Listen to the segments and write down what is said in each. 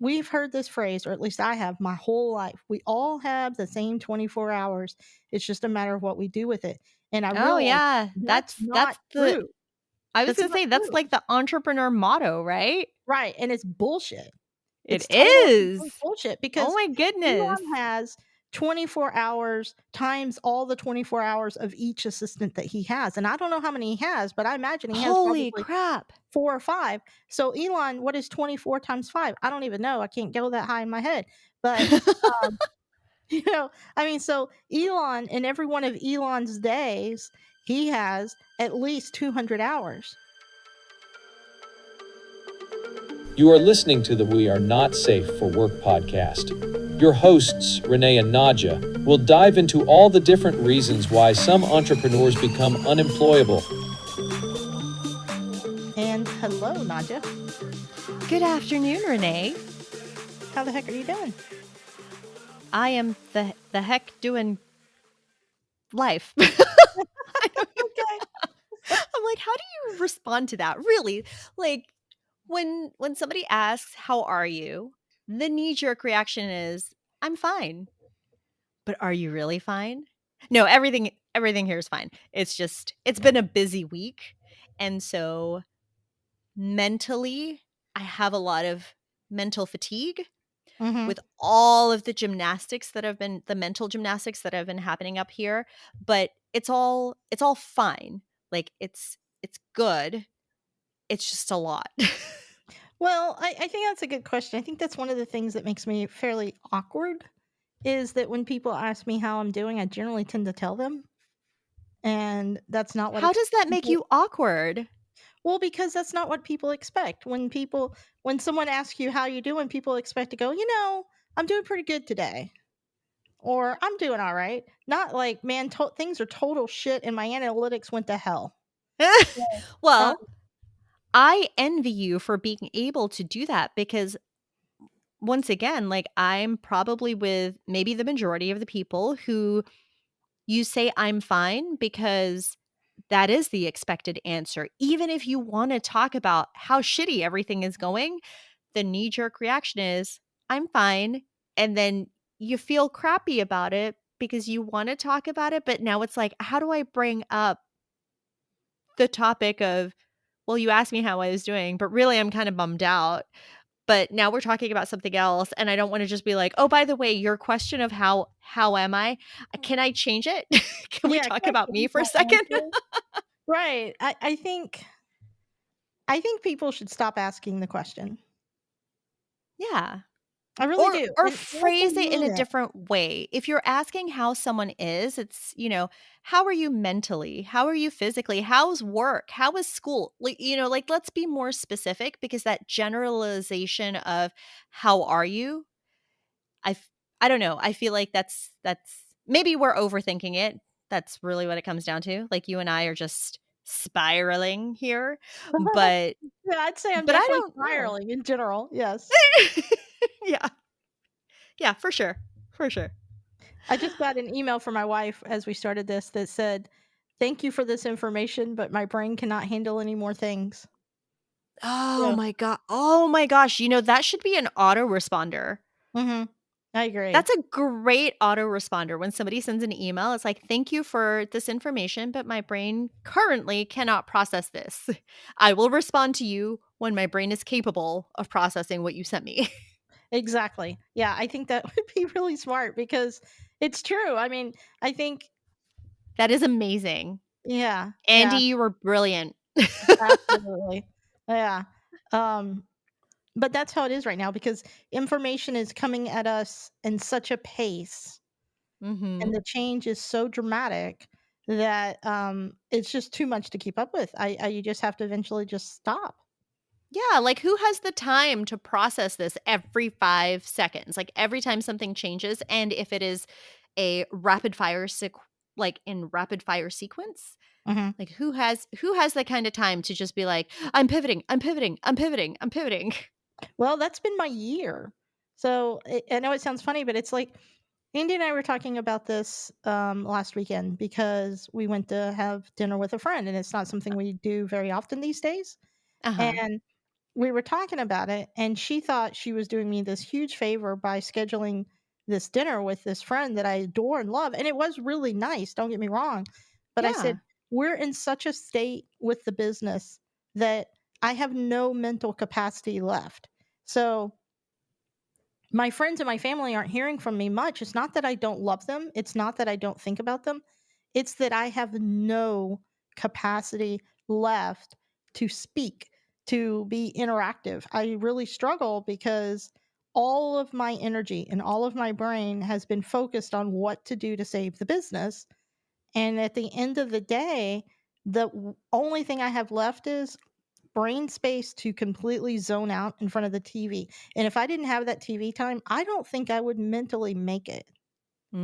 we've heard this phrase, or at least I have my whole life. We all have the same 24 hours. It's just a matter of what we do with it. And I Oh, realize yeah. that's That's not the true. I was That's gonna not say, that's true. like the entrepreneur motto, right? Right. And it's bullshit. It It's total and is. complete bullshit Oh because my goodness. Elon has 24 hours times all the 24 hours of each assistant that he has. And I don't know how many he has, but I imagine he has Holy probably crap. 4 or 5. So Elon, what is 24 times 5? I don't even know. I can't go that high in my head. But um, I mean, so Elon, in every one of Elon's days, he has at least 200 hours. You are listening to the We Are Not Safe for Work podcast. Your hosts, Renee and Nadja, will dive into all the different reasons why some entrepreneurs become unemployable. And hello, Nadja. Good afternoon, Renee. How the heck are you doing? I am the heck doing life. Okay. I'm like, how do you respond to that? Really? Like when somebody asks, "How are you?" the knee-jerk reaction is, "I'm fine." But are you really fine? No, everything here is fine. It's just it's been a busy week, and so mentally, I have a lot of mental fatigue Mhm. with all of the mental gymnastics that have been happening up here, but it's all fine. Like it's good. It's just a lot. Well, I think that's a good question. I think that's one of the things that makes me fairly awkward is that when people ask me how I'm doing, I generally tend to tell them, and that's not what How does that make people. you awkward? Well, because that's not what people expect. When someone asks you how you doing, people expect to go, I'm doing pretty good today, or I'm doing all right. Not like, man, things are total shit, and my analytics went to hell. Yeah. Um, Well, I envy you for being able to do that because once again, like I'm probably with maybe the majority of the people who you say I'm fine because that is the expected answer. Even if you want to talk about how shitty everything is going, the knee jerk reaction is I'm fine. And then you feel crappy about it because you want to talk about it. But now it's like, how do I bring up the topic of, well, you asked me how I was doing, but really I'm kind of bummed out. But now we're talking about something else, and I don't wanna just be like, "Oh, by the way, your question of how am I? Can I change it? Can we yeah, talk can I about me change for a my second?" answer? Right. I think people should stop asking the question. Yeah. I really do, Or and what they phrase it in mean a it. different way. If you're asking how someone is, it's, how are you mentally? How are you physically? How's work? How is school? Like, let's be more specific because that generalization of "How are you?" I f I don't know, I feel like that's maybe we're overthinking it. That's really what it comes down to. Like, you and I are just spiraling here, but Yeah, I'd say I'm I definitely don't know. spiraling in general, yes. Yeah. Yeah, for sure, for sure. I just got an email from my wife as we started this that said, "Thank you for this information, but my brain cannot handle any more things." So Oh my gosh, that should be an autoresponder. mhm, I agree. That's a great autoresponder when somebody sends an email, it's like, "Thank you for this information, but my brain currently cannot process this. I will respond to you when my brain is capable of processing what you sent me." Exactly. Yeah, I think that would be really smart because it's true. I mean, I think That is amazing. yeah, Andy, yeah, you were brilliant. absolutely. Yeah. Um, but that's how it is right now because information is coming at us in such a pace and Mhm. the change is so dramatic that it's just too much to keep up with. You just have to eventually just stop. Yeah, like, who has the time to process this every 5 seconds? Like, every time something changes, and if it is a rapid fire in rapid fire sequence, Mhm. like, who has the kind of time to just be like, "I'm pivoting, I'm pivoting, I'm pivoting, I'm pivoting." Well, that's been my year. So I know it sounds funny, but it's like Andy and I were talking about this last weekend because we went to have dinner with a friend, and it's not something we do very often these days. Uh-huh. And we were talking about it, and she thought she was doing me this huge favor by scheduling this dinner with this friend that I adore and love, and it was really nice, don't get me wrong, but I said, Yeah. "We're in such a state with the business that I have no mental capacity left." So, my friends and my family aren't hearing from me much. It's not that I don't love them, it's not that I don't think about them. It's that I have no capacity left to speak, to be interactive. I really struggle because all of my energy and all of my brain has been focused on what to do to save the business. And at the end of the day, only thing I have left is brain space to completely zone out in front of the TV. And if I didn't have that TV time, I don't think I would mentally make it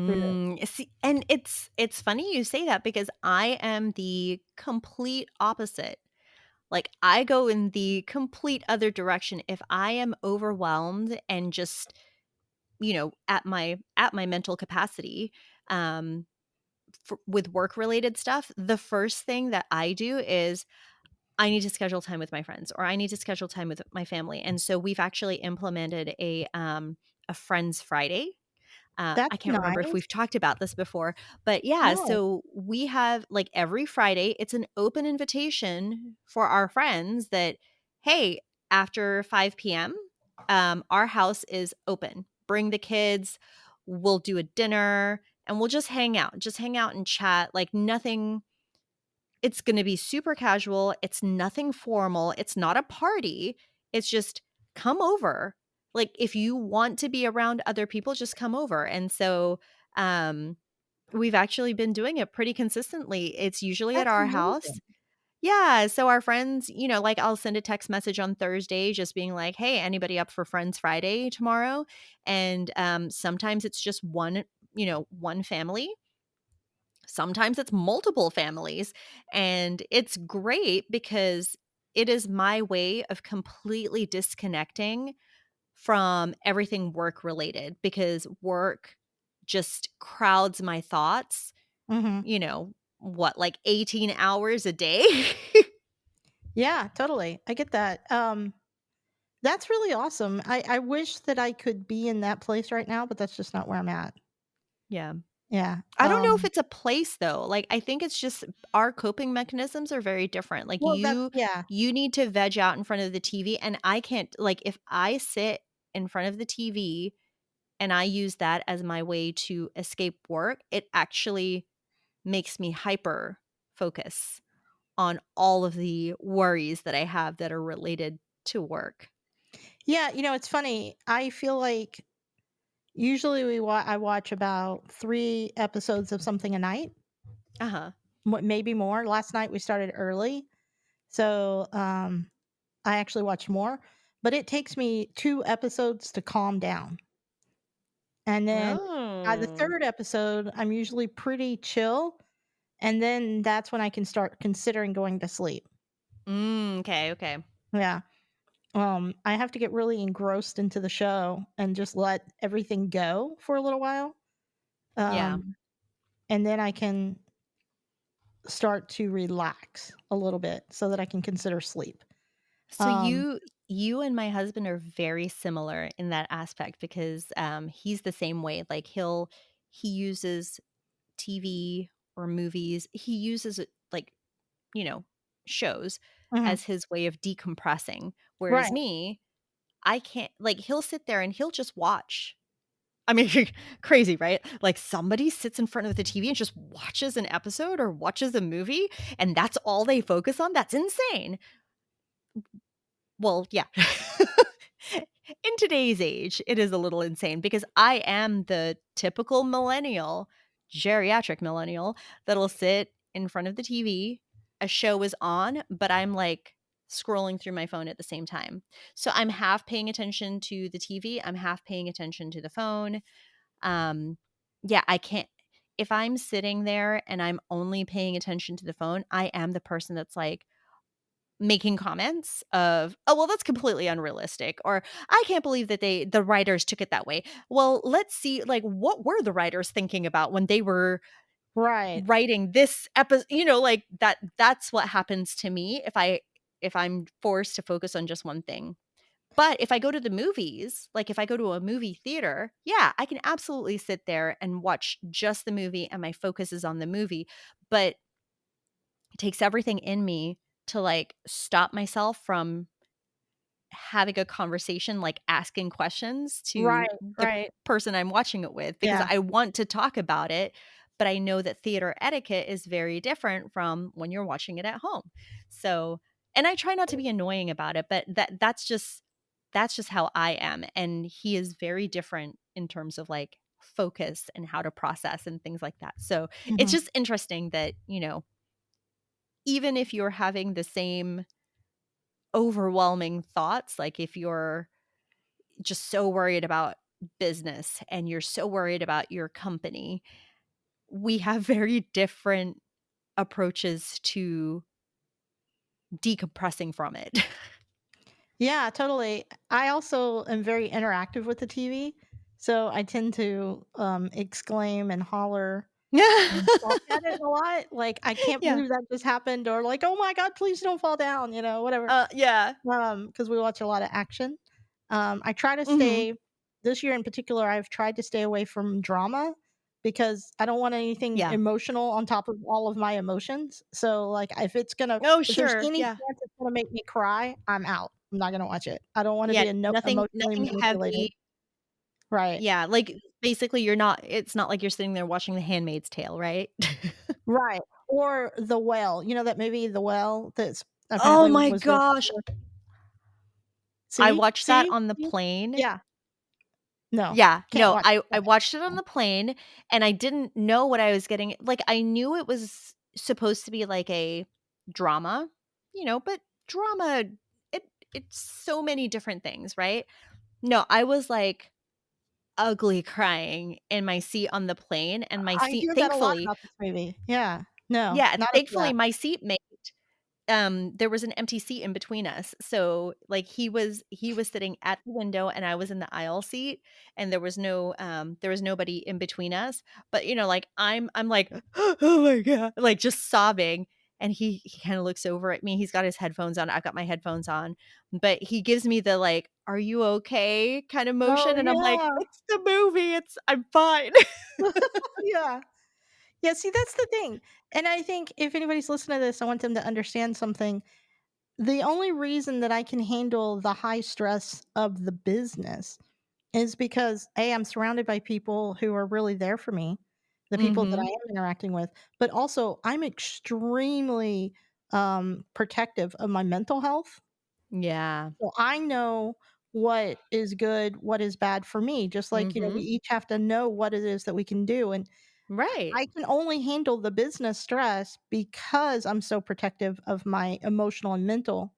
through. See, and it's funny you say that because I am the complete opposite. Like, I go in the complete other direction. If I am overwhelmed and just, at my mental capacity, um, with work-related stuff, the first thing that I do is I need to schedule time with my friends, or I need to schedule time with my family, and so we've actually implemented a Friends Friday. I That's can't remember if nice. we've talked about this before, but yeah, No. so we have like every Friday, it's an open invitation for our friends that, hey, after 5 p.m., our house is open. Bring the kids, we'll do a dinner, and we'll just hang out and chat. Like nothing, it's going to be super casual. It's nothing formal. It's not a party. It's just come over. Like if you want to be around other people, just come over. And so um we've actually been doing it pretty consistently. It's usually at That's our amazing. house. Yeah, so our friends, like I'll send a text message on Thursday just being like, "Hey, anybody up for Friends Friday tomorrow?" And sometimes it's just one family. Sometimes it's multiple families, and it's great because it is my way of completely disconnecting from everything work related because work just crowds my thoughts, Mhm. what, like 18 hours a day? Yeah, totally. I get that. That's really awesome. I wish that I could be in that place right now, but that's just not where I'm at. Yeah. Yeah. I don't know if it's a place though. Like I think it's just our coping mechanisms are very different. Like Well, that's you yeah. you need to veg out in front of the TV and I can't like if I sit in front of the TV and I use that as my way to escape work, it actually makes me hyper focus on all of the worries that I have that are related to work. Yeah, it's funny. I feel like usually I watch about 3 episodes of something a night, Uh-huh. maybe more. Last night we started early, so, I actually watched more, but it takes me 2 episodes to calm down, and then by the Oh. 3rd episode, I'm usually pretty chill, and then that's when I can start considering going to sleep. Okay, okay. Yeah. I have to get really engrossed into the show and just let everything go for a little while, Yeah. um, and then I can start to relax a little bit so that I can consider sleep. So Um you and my husband are very similar in that aspect because he's the same way. Like he uses TV or movies. He uses it like, you know, shows mhm, as his way of decompressing. Whereas right. me, I can't like he'll sit there and he'll just watch. I mean, crazy, right? Like somebody sits in front of the TV and just watches an episode or watches a movie and that's all they focus on. That's insane. Well, yeah. In today's age, it is a little insane because I am the typical millennial, geriatric millennial, that'll sit in front of the TV. A show is on, but I'm like scrolling through my phone at the same time. So I'm half paying attention to the TV, I'm half paying attention to the phone. Um, yeah, I can't. If I'm sitting there and I'm only paying attention to the phone, I am the person that's like, making comments of, "Oh, well, that's completely unrealistic," or, "I can't believe that the writers took it that way." Well, let's see, like, what were the writers thinking about when they were Right. writing this episode? Like, that's what happens to me if I if I'm forced to focus on just one thing. But if I go to the movies, like if I go to a movie theater, yeah, I can absolutely sit there and watch just the movie and my focus is on the movie. But it takes everything in me to like stop myself from having a conversation, like asking questions to Right, the right. person I'm watching it with because Yeah. I want to talk about it, but I know that theater etiquette is very different from when you're watching it at home. So, and I try not to be annoying about it, but that's just how I am, and he is very different in terms of like focus and how to process and things like that. So, it's Mhm. just interesting that, even if you're having the same overwhelming thoughts, like if you're just so worried about business and you're so worried about your company, we have very different approaches to decompressing from it. Yeah, totally. I also am very interactive with the TV, so I tend to, exclaim and holler and talk at it a lot, like, "I can't Yeah. believe that just happened," or like, "Oh my god, please don't fall down," whatever. Yeah. Because we watch a lot of action. I try to Mhm. stay this year in particular, I've tried to stay away from drama because I don't want anything Yeah. emotional on top of all of my emotions. So, like, Oh, if there's sure. any Yeah. chance it's gonna make me cry, I'm out. I'm not gonna watch it. I don't wanna Yeah. be emotionally Nothing heavy. manipulated. Right. Yeah, like, basically, it's not like you're sitting there watching The Handmaid's Tale, right? Right. Or The Well. You know that movie, The Well, that's Oh apparently my was very gosh. popular? I See? watched that See? on the See? plane. Yeah. No. Yeah, Can't no, watch I that. watched it on No. the plane, and I didn't know what I was getting like, I knew it was supposed to be like a drama, but drama, it it's so many different things, right? No, I was, like, ugly crying in my seat on the plane, and my I seat hear that a lot thankfully about this movie. Yeah. No, yeah, not into thankfully, that. my seatmate there was an empty seat in between us. So, like, he was sitting at the window and I was in the aisle seat, and there was nobody in between us. But, like, I'm like, "Oh my god," like, just sobbing, and he kinda looks over at me. He's got his headphones on, I've got my headphones on, but he gives me the, like, "Are you okay?" kind of Oh, motion, and I'm like, yeah. "It's the movie, I'm fine." Yeah. Yeah, see, that's the thing, and I think if anybody's listening to this, I want them to understand something. The only reason that I can handle the high stress of the business is because, A, I'm surrounded by people who are really there for me, the people that I Mhm. am interacting with, but also I'm extremely, protective of my mental health. Yeah. So I know what is good, what is bad for me, just like, we Mhm. each have to know what it is that we can do, and Right. I can only handle the business stress because I'm so protective of my emotional and mental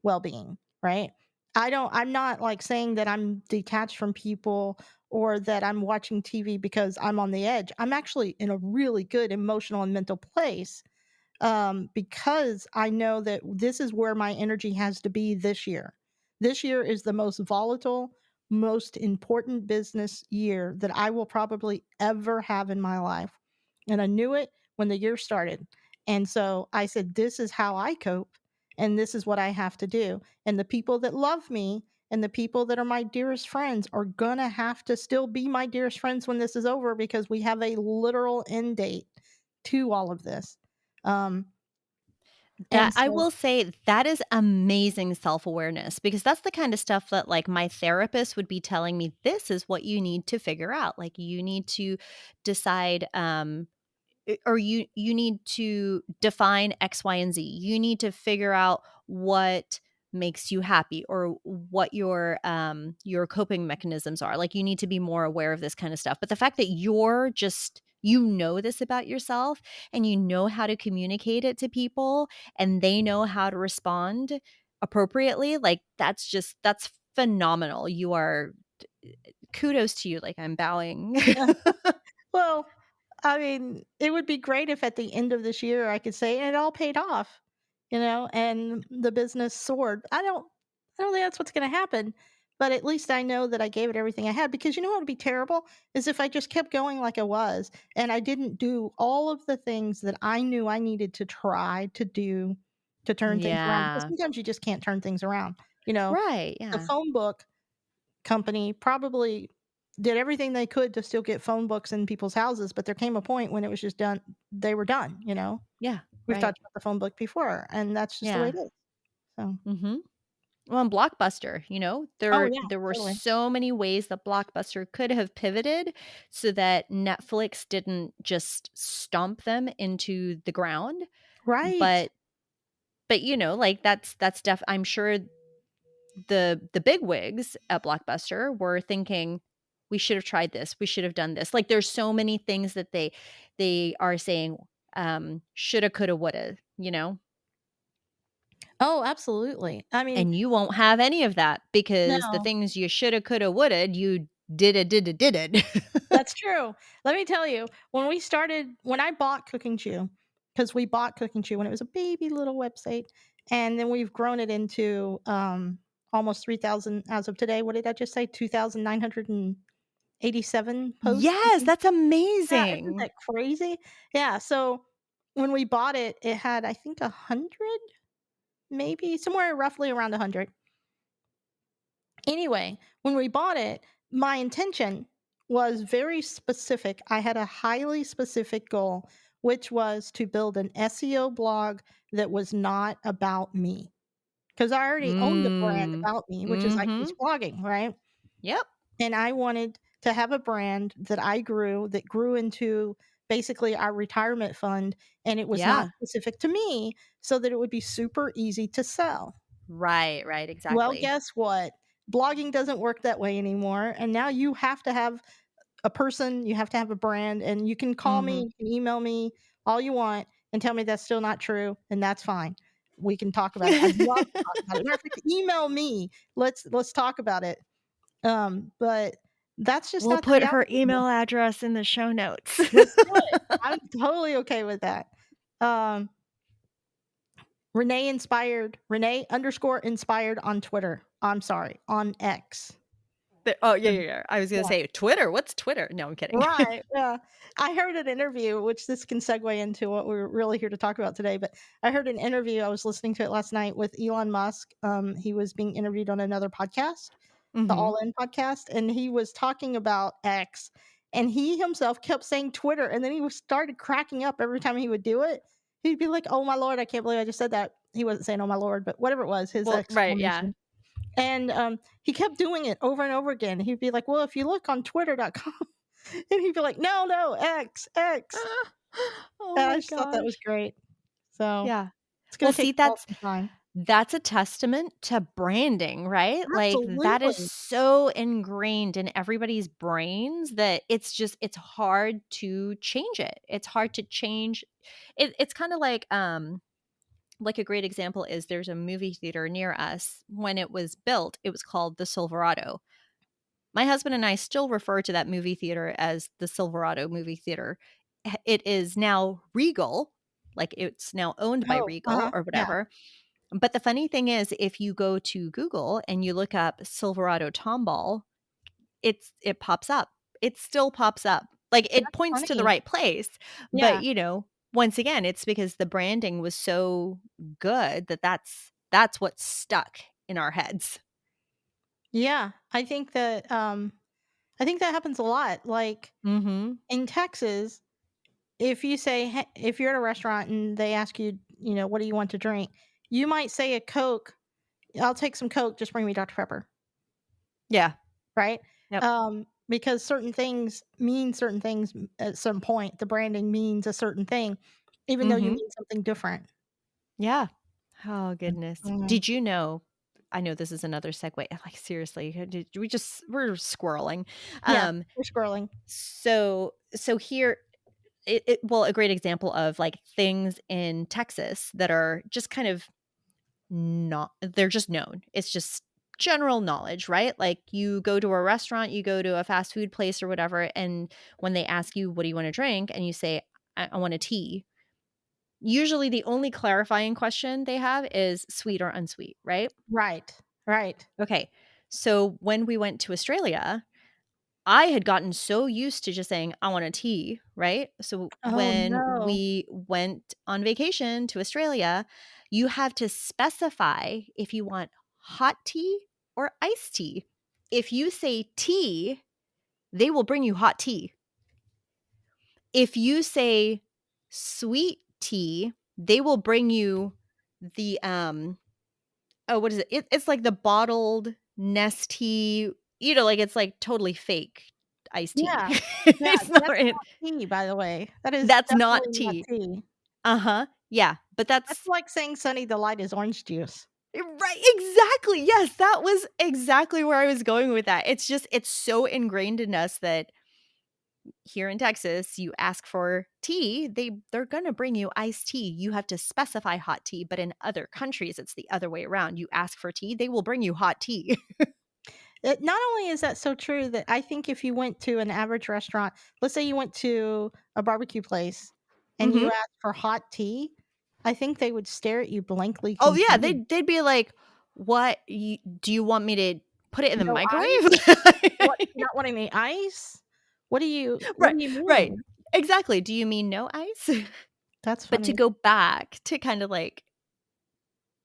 well-being, right? I'm not, like, saying that I'm detached from people or that I'm watching TV because I'm on the edge. I'm actually in a really good emotional and mental place, because I know that this is where my energy has to be this year. This year is the most volatile, most important business year that I will probably ever have in my life. And I knew it when the year started. And so I said, this is how I cope, and this is what I have to do. And the people that love me and the people that are my dearest friends are going to have to still be my dearest friends when this is over because we have a literal end date to all of this. Um, That and I so will say that is amazing self-awareness because that's the kind of stuff that, like, my therapist would be telling me, "This is what you need to figure out." Like, you need to decide, or you need to define X, Y, and Z. You need to figure out what makes you happy or what your coping mechanisms are. Like you need to be more aware of this kind of stuff. But the fact that you know this about yourself and you know how to communicate it to people and they know how to respond appropriately, like that's phenomenal. You are kudos to you. Like I'm bowing. well, I mean, it would be great if at the end of this year I could say, "And it all paid off," and the business soared. I don't think that's what's gonna happen, but at least I know that I gave it everything I had because you know what would be terrible? Is if I just kept going like I was, and I didn't do all of the things that I knew I needed to try to do to turn things around because Yeah. sometimes you just can't turn things around. You know, Right, the yeah. phone book company probably did everything they could to still get phone books in people's houses, but there came a point when it was just done they were done, you know? Yeah, We've right. talked about the phone book before, and that's just the way Yeah. it is. So Mhm. Well, and Blockbuster, oh, there yeah, there were totally. so many ways that Blockbuster could have pivoted so that Netflix didn't just stomp them into the ground, Right. but like, that's I'm sure the big wigs at Blockbuster were thinking, "We should have tried this. We should have done this." Like, there's so many things that they are saying, shoulda, coulda, woulda, Oh, absolutely. I mean, and you won't have any of that because the no. things you shoulda, coulda, woulda, you did. That's true. Let me tell you, when I bought Cooking Chew, because we bought Cooking Chew when it was a baby little website, and then we've grown it into, almost 3,000 as of today. What did I just say? 2,987 posts, I Yes, think. that's Yeah, isn't amazing. that crazy? Yeah, so when we bought it, it had, I think, 100, maybe somewhere roughly around 100. Anyway, when we bought it, my intention was very specific. I had a highly specific goal, which was to build an SEO blog that was not about me. Because I already owned a brand Mm. about me, which is Mhm. IT's blogging, right? Yep. And I wanted to have a brand that I grew, that grew into basically our retirement fund, and it was not Yeah. specific to me, so that it would be super easy to sell. Right, right, Well, exactly. guess what? Blogging doesn't work that way anymore, and now you have to have a person, you have to have a brand, and you can call me, Mhm. you can email me all you want and tell me that's still not true, and that's fine. We can talk about it. I'd love to talk about it. Matter of fact, email me. Let's talk about it. But that's just We'll not the put her reality anymore. email address in the show notes. Let's do it. I'm totally okay with that. Um, Renee underscore inspired on Twitter. I'm sorry, on X. Oh, yeah, yeah, yeah. I was gonna Yeah. say, Twitter? What's Twitter? No, I'm kidding. Right, yeah. I heard an interview, which this can segue into what we're really here to talk about today, but I heard an interview, I was listening to it last night with Elon Musk. He was being interviewed on another podcast, the Mhm. All In podcast, and he was talking about X, and he himself kept saying Twitter, and then started cracking up every time he would do it. He'd be like, "Oh my lord, I can't believe I just said that." He wasn't saying, "Oh my lord," but whatever it was, his Well, right, yeah. exclamation. And, he kept doing it over and over again. He'd be like, "Well, if you look on twitter.com," and he'd be like, "No, no, X, X." Oh And I my just thought that was gosh. great. So, Yeah. it's Well, gonna take see, us all some time. that's a testament to branding, right? Like, that is Absolutely. so ingrained in everybody's brains that it's hard to change it. It's hard to change it's kinda like a great example is there's a movie theater near us. When it was built, it was called the Silverado. My husband and I still refer to that movie theater as the Silverado movie theater. It is now Regal, like, it's now owned by Oh, Regal uh-huh, or yeah. whatever. But the funny thing is, if you go to Google and you look up Silverado Tomball, it pops up. It still pops up. Like, it That's points to the funny. right place, but, Yeah, once again, it's because the branding was so good that that's what stuck in our heads. yeah. I think that happens a lot. Like, Mhm. in Texas, if you're at a restaurant and they ask you, "What do you want to drink?" You might say a Coke. "I'll take some Coke, just bring me Dr. Pepper." Yeah. Right? Yep. Because certain things mean certain things at some point. The branding means a certain thing, even though you Mhm. mean something different. Yeah. Oh, goodness. Mm. Did you know I know this is another segue. Like, seriously, we're squirreling. Yeah, Um, we're scrolling. so here well, a great example of, like, things in Texas that are just kind of not they're just known. It's just general knowledge, right? Like, you go to a restaurant, you go to a fast food place or whatever, and when they ask you, "What do you wanna drink?" and you say, I want a tea." Usually, the only clarifying question they have is sweet or unsweet, right? Right, right. Okay. So when we went to Australia, I had gotten so used to just saying, "I want a tea," right? So Oh, when no. we went on vacation to Australia, you have to specify if you want hot tea or iced tea. If you say tea, they will bring you hot tea. If you say sweet tea, they will bring you the oh, what is it? It's like the bottled Nestea, like it's like totally fake iced tea. Yeah. Yeah, It's not that's it. not tea, by the way. That is That's not definitely not tea. tea. Uh-huh. Yeah, but That's that's like saying Sunny Delight is orange juice. right, exactly. Yes, that was exactly where I was going with that. It's so ingrained in us that here in Texas, you ask for tea, they're gonna bring you iced tea. You have to specify hot tea, but in other countries, it's the other way around. You ask for tea, they will bring you hot tea. Not only is that so true that I think if you went to an average restaurant, let's say you went to a barbecue place and you Mhm. asked for hot tea, I think they would stare at you blankly Oh, yeah, confused. they'd be like, "What, do you want me to put it in the No microwave?" ice? What, not wanting any ice? What Right, do you right. mean? Exactly. Do you mean no ice? That's But to funny. go back to kind of like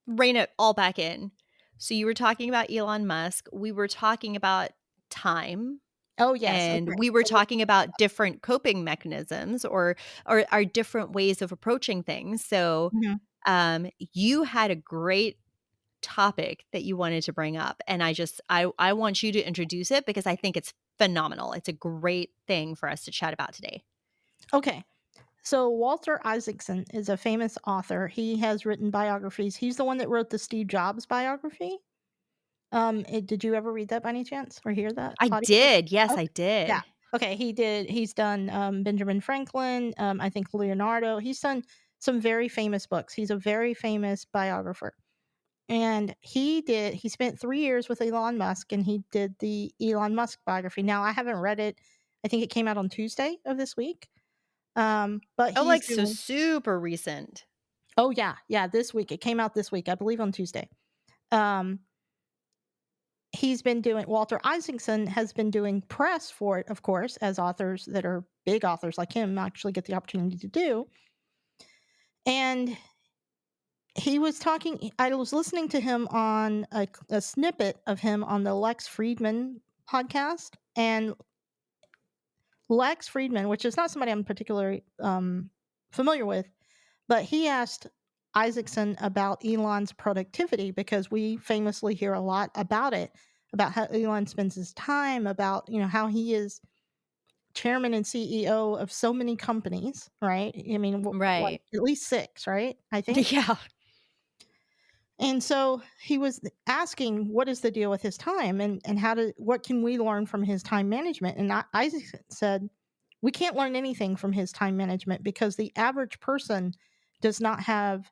rein it all back in. So you were talking about Elon Musk, we were talking about time, Oh, yes, and okay. we were So let's talking about different coping mechanisms or our different ways of approaching things. So, Mhm. you had a great topic that you wanted to bring up, and I want you to introduce it because I think it's phenomenal. It's a great thing for us to chat about today. Okay. So Walter Isaacson is a famous author. He has written biographies. He's the one that wrote the Steve Jobs biography. Did you ever read that by any chance or hear that I audiobook? did. Yes, I Okay. Yeah. did. Okay, he did. He's done Benjamin Franklin, I think Leonardo. He's done some very famous books. He's a very famous biographer. And he spent 3 years with Elon Musk and he did the Elon Musk biography. Now, I haven't read it. I think it came out on Tuesday of this week. But Oh, he's like, so doing super recent. Oh, yeah, yeah, this week. It came out this week, I believe on Tuesday. Um, he's been doing Walter Isaacson has been doing press for it, of course, as authors that are big authors like him actually get the opportunity to do. And I was listening to him on a snippet of him on the Lex Friedman podcast. And Lex Friedman, which is not somebody I'm particularly familiar with, but he asked Isaacson about Elon's productivity because we famously hear a lot about it, about how Elon spends his time, about how he is chairman and CEO of so many companies, right? I mean, like Right. at least 6, right? I think. Yeah. And so he was asking, what is the deal with his time, and what can we learn from his time management? And Isaacson said, we can't learn anything from his time management because the average person does not have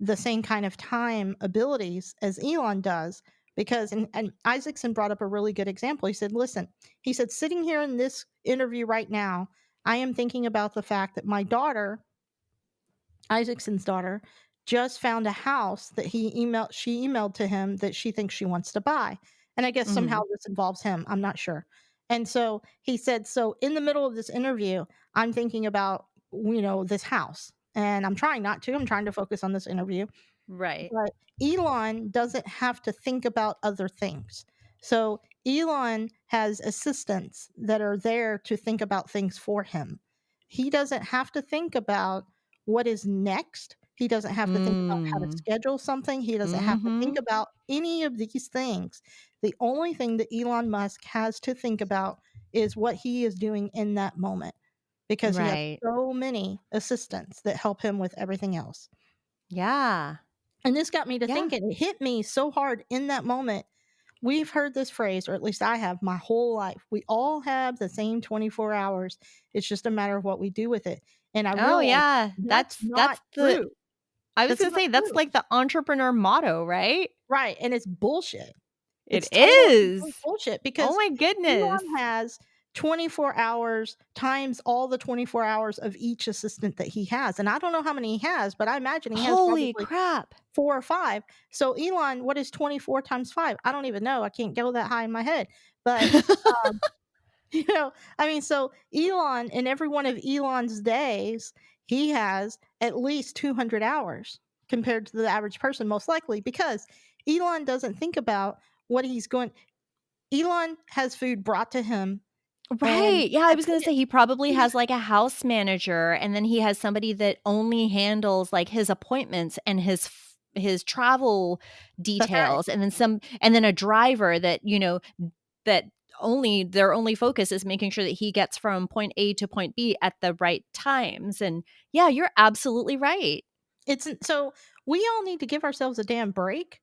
the same kind of time abilities as Elon does. Because, and Isaacson brought up a really good example. He said, listen, he said, sitting here in this interview right now, I am thinking about the fact that my daughter, Isaacson's daughter, just found a house that she emailed to him that she thinks she wants to buy. And I guess somehow Mhm. this involves him. I'm not sure. And so he said, so in the middle of this interview, I'm thinking about, this house. And I'm trying not to. I'm trying to focus on this interview. Right. But Elon doesn't have to think about other things. So Elon has assistants that are there to think about things for him. He doesn't have to think about what is next. He doesn't have to think about how to Mm. schedule something. He doesn't have to think Mhm. about any of these things. The only thing that Elon Musk has to think about is what he is doing in that moment because he has Right. so many assistants that help him with everything else. Yeah. And this got me to Yeah. thinking. It hit me so hard in that moment. We've heard this phrase, or at least I have my whole life. We all have the same 24 hours. It's just a matter of what we do with it. And I Oh, realized yeah. that's That's not the true. I was That's gonna not say, that's true. like the entrepreneur motto, right? Right. And it's bullshit. It It's total and complete is. bullshit Oh because my goodness. Elon has 24 hours times all the 24 hours of each assistant that he has. And I don't know how many he has, but I imagine he has Holy probably crap. 4 or 5. So Elon, what is 24 times 5? I don't even know. I can't go that high in my head. But, um, I mean, so Elon, in every one of Elon's days, he has at least 200 hours. compared to the average person, most likely, because Elon doesn't think about what he's going. Elon has food brought to him, and Right, yeah, I I was think gonna say he probably it, has, like, a house manager, and then he has somebody that only handles, like, his appointments and his travel that's right. details, and then a driver that, that their only focus is making sure that he gets from point A to point B at the right times, and yeah, you're absolutely right. So we all need to give ourselves a damn break,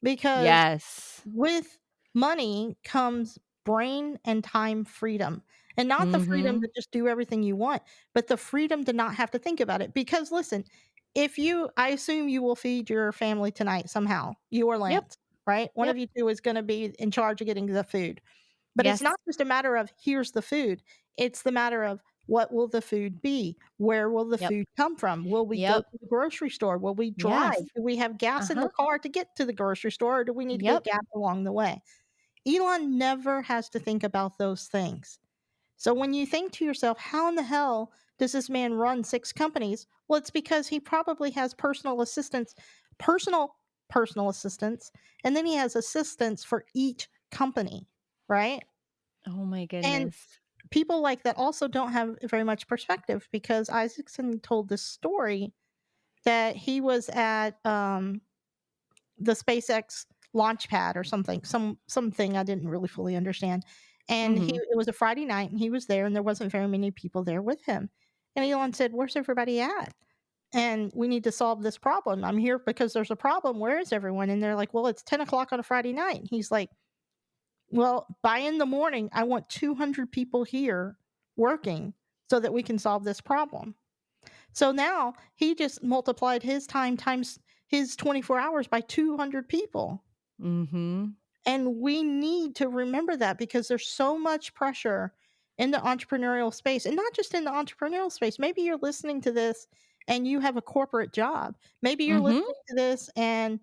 because Yes. with money comes brain and time freedom. And not the freedom Mhm. to just do everything you want, but the freedom to not have to think about it. Because listen, I assume you will feed your family tonight somehow, you or Yep, Lance, right? One yep, of you two is going to be in charge of getting the food. But it's yes, not just a matter of here's the food. It's the matter of what will the food be? Where will the yep, food come from? Will we go yep, to the grocery store? Will we drive? yes, Do we have gas in the uh-huh, car to get to the grocery store, or do we need to get yep, gas along the way? Elon never has to think about those things. So when you think to yourself, how in the hell does this man run 6 companies? Well, it's because he probably has personal personal assistants, and then he has assistants for each company, right? oh my And goodness. people like that also don't have very much perspective, because Isaacson told this story that he was at the SpaceX launch pad or something I didn't really fully understand. And Mhm. it was a Friday night and he was there and there wasn't very many people there with him. And Elon said, "Where's everybody at? And we need to solve this problem. I'm here because there's a problem. Where is everyone?" And they're like, "Well, it's 10 o'clock on a Friday night." And he's like, "Well, by in the morning, I want 200 people here working so that we can solve this problem." So now he just multiplied his time times his 24 hours by 200 people. Mhm. And we need to remember that, because there's so much pressure in the entrepreneurial space, and not just in the entrepreneurial space. Maybe you're listening to this and you have a corporate job. Maybe you're Mhm. listening to this and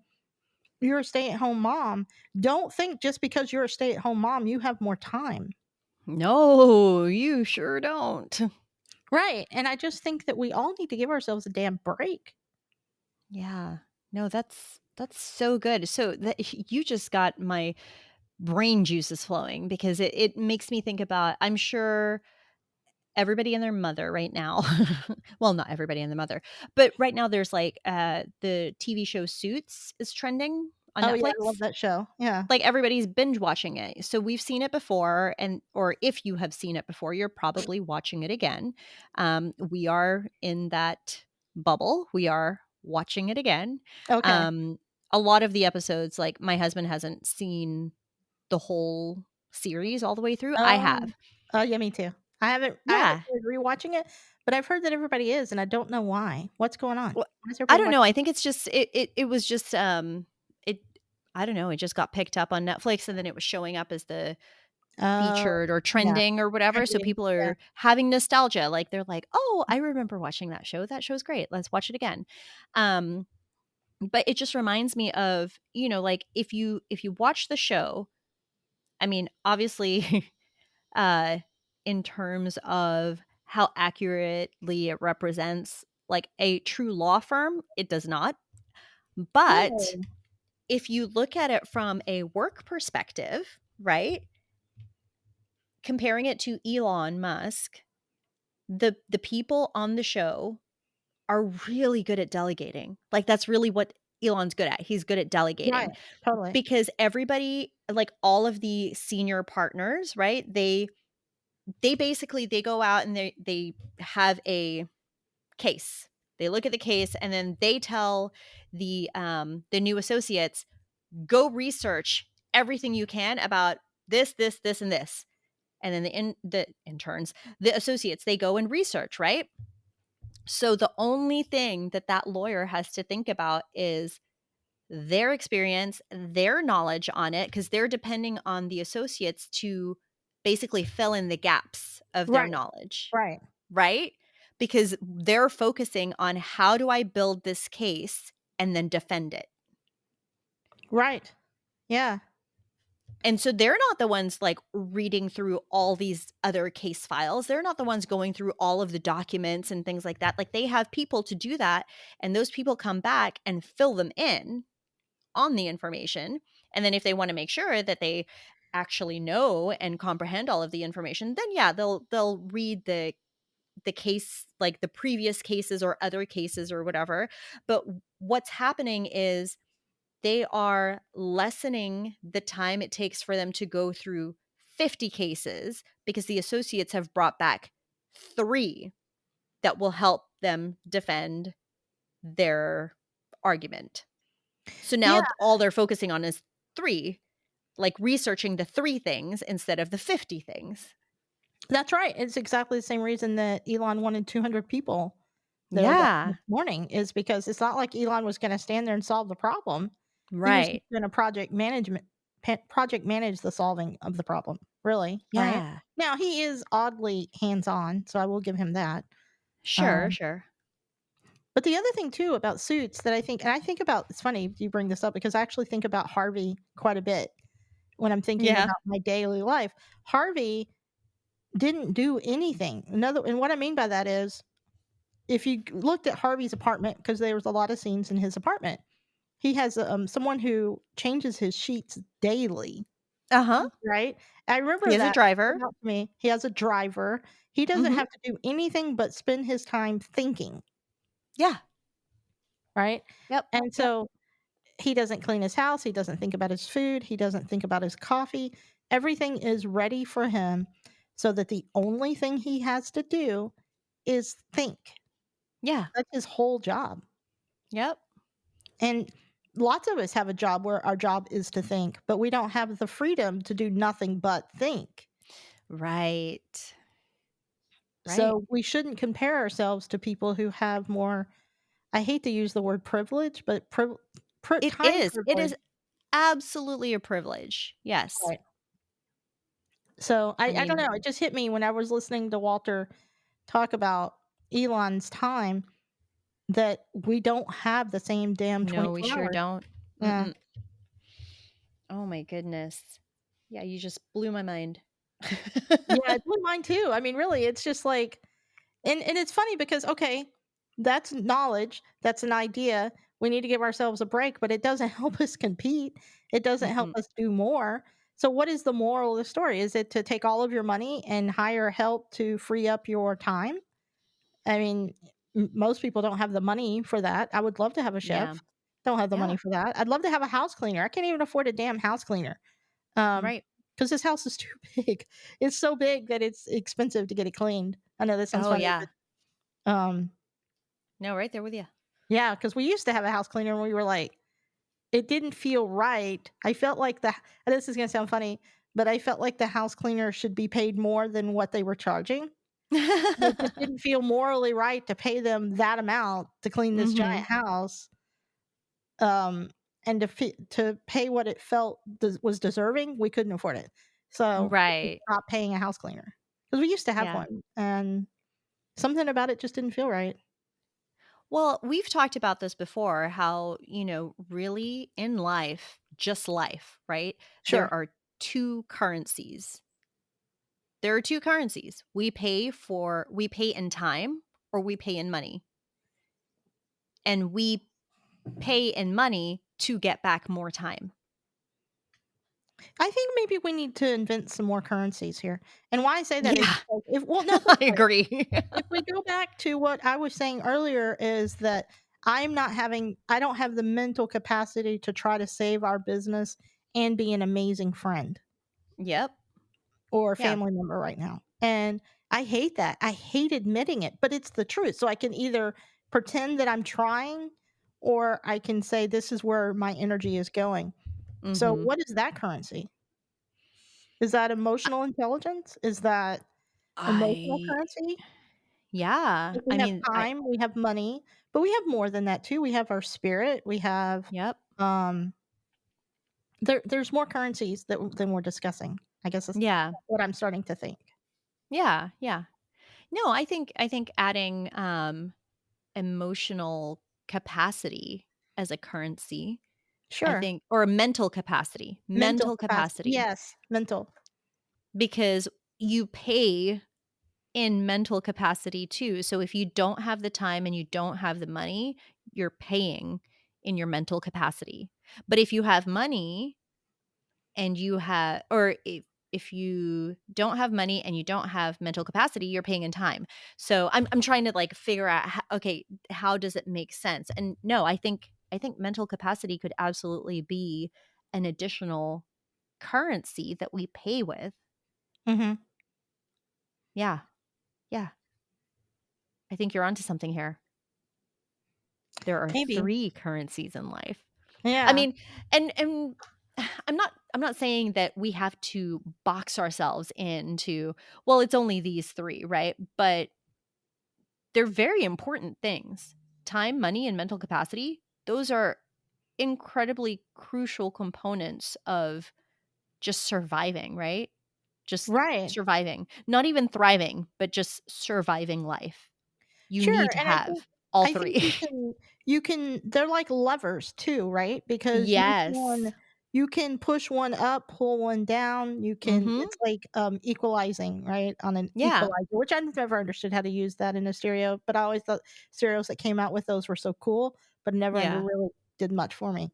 you're a stay at home mom. Don't think just because you're a stay at home mom, you have more time. No, you sure don't. Right. And I just think that we all need to give ourselves a damn break. Yeah. No, that's so good. So that you just got my brain juices flowing because it makes me think about I'm sure everybody and their mother right now. Well, not everybody and their mother, but right now there's like the TV show Suits is trending on Oh, yeah. I love Netflix. that show. Yeah. Like, everybody's binge watching it. So we've seen it before or if you have seen it before, you're probably watching it again. We are in that bubble. We are watching it again. Okay. Um, a lot of the episodes, like, my husband hasn't seen the whole series all the way through. I Um, have. oh, yeah, me too. I haven't Yeah. started rewatching it, but I've heard that everybody is, and I don't know why. What's going on? Well, Why is I everybody don't know. watching? I think it's just it was just, it I don't know, it just got picked up on Netflix, and then it was showing up as the Oh, featured or yeah, trending or whatever, so trending, people yeah. are having nostalgia, like, they're like, "Oh, I remember watching that show. That show's great. Let's watch it again." Um, but it just reminds me of, like, if you watch the show, I mean, obviously, uh, in terms of how accurately it represents, like, a true law firm, it does not. But No. if you look at it from a work perspective, right, comparing it to Elon Musk, the people on the show are really good at delegating. Like, that's really what Elon's good at. He's good at Right, delegating totally. because everybody, like, all of the senior partners, right? They basically they go out and they have a case. They look at the case and then they tell the new associates, "Go research everything you can about this, and this." And then the interns, the associates, they go and research, right? So the only thing that that lawyer has to think about is their experience, their knowledge on it, because they're depending on the associates to basically fill in the gaps of their Right, knowledge, right, right? Because they're focusing on how do I build this case and then defend it. right. Yeah. And so they're not the ones, like, reading through all these other case files. They're not the ones going through all of the documents and things like that. Like, they have people to do that, and those people come back and fill them in on the information. And then if they wanna make sure that they actually know and comprehend all of the information, then yeah, they'll read the case, like the previous cases or other cases or whatever. But what's happening is they are lessening the time it takes for them to go through 50 cases because the associates have brought back 3 that will help them defend their argument. So Yeah, now all they're focusing on is 3, like researching the 3 things instead of the 50 things. that's right. It's exactly the same reason that Elon wanted 200 people there that this Yeah, morning is because it's not like Elon was gonna stand there and solve the problem. He was right. gonna project manage the solving of the problem, really, right? Yeah. Now, he is oddly hands-on, so I will give him that. Sure, Um, sure. but the other thing too about Suits that I think and I think about it's funny you bring this up because I actually think about Harvey quite a bit when I'm thinking Yeah. about my daily life. Harvey didn't do anything. And what I mean by that is if you looked at Harvey's apartment, because there was a lot of scenes in his apartment, he has someone who changes his sheets daily, Uh-huh. right? I remember He has a that driver. stood out to me. He has a driver. He doesn't Mhm. have to do anything but spend his time thinking, Yeah. right? Yep, And yep. so he doesn't clean his house. He doesn't think about his food. He doesn't think about his coffee. Everything is ready for him so that the only thing he has to do is think. Yeah. That's his whole job. Yep. And lots of us have a job where our job is to think, but we don't have the freedom to do nothing but think. Right. Right. So we shouldn't compare ourselves to people who have more I hate to use the word privilege, but It time is. It privilege. is absolutely a privilege. Yes. Right. So I I don't mean, know, it just hit me when I was listening to Walter talk about Elon's time that we don't have the same damn no, we 24 sure hours. don't. Yeah. Mm-mm. Oh my goodness. Yeah, you just blew my mind. Yeah, it blew mine too. I mean, really, it's just like and it's funny because, okay, that's knowledge, that's an idea, we need to give ourselves a break, but it doesn't help us compete, it doesn't help Mm-mm. us do more. So what is the moral of the story? Is it to take all of your money and hire help to free up your time? I mean, most people don't have the money for that. I would love to have a Yeah. chef. Don't have the Yeah. money for that. I'd love to have a house cleaner. I can't even afford a damn house cleaner. Um, Right. because this house is too big. It's so big that it's expensive to get it cleaned. I know that sounds Oh, funny, yeah. but, No, right there with you. yeah, because we used to have a house cleaner and we were like it didn't feel right. I felt like the and this is gonna sound funny, but I felt like the house cleaner should be paid more than what they were charging. It just didn't feel morally right to pay them that amount to clean this giant Mhm. house, and to pay what it felt was deserving, we couldn't afford it. So, we Right. stopped paying a house cleaner because we used to have Yeah. one, and something about it just didn't feel right. Well, we've talked about this before how, really in life, just life, right? There Sure. are 2 currencies. There are 2 currencies. We pay in time or we pay in money. And we pay in money to get back more time. I think maybe we need to invent some more currencies here, and why I say that is Yeah, because if well, no, think I about it. agree. If we go back to what I was saying earlier is that I don't have the mental capacity to try to save our business and be an amazing friend Yep. or Yeah. family member right now, and I hate that. I hate admitting it, but it's the truth, so I can either pretend that I'm trying or I can say, "This is where my energy is going." So, Mhm. what is that currency? Is that emotional intelligence? Is that emotional I currency? yeah. Like, we I have mean, I time, we have money, but we have more than that too. We have our spirit, we have, yep. um there's more currencies than we're discussing. I guess that's Yeah. what I'm starting to think. Yeah, yeah. No, I think adding, emotional capacity as a currency. I Sure. think, or mental capacity, Mental mental capacity. capacity, Yes, mental. because you pay in mental capacity too. So if you don't have the time and you don't have the money, you're paying in your mental capacity. But if you have money and you have, or if you don't have money and you don't have mental capacity, you're paying in time. So I'm trying to like figure out how, okay, how does it make sense? And no, I think mental capacity could absolutely be an additional currency that we pay with. Mhm. Yeah. Yeah. I think you're onto something here. There are Maybe. 3 currencies in life. I Yeah. mean, and I'm not saying that we have to box ourselves into, well, it's only these 3, right? But they're very important things. Time, money, and mental capacity, those are incredibly crucial components of just surviving, right? Just Right. surviving. Not even thriving, but just surviving life. You Sure, need to and have all I think 3. you can they're like levers too, right? Because Yes. you can push one up, pull one down, you can Mhm. it's like, equalizing, right, on an Yeah. equalizer, which I've never understood how to use that in a stereo, but I always thought stereos that came out with those were so cool, but never under Yeah. really did much for me.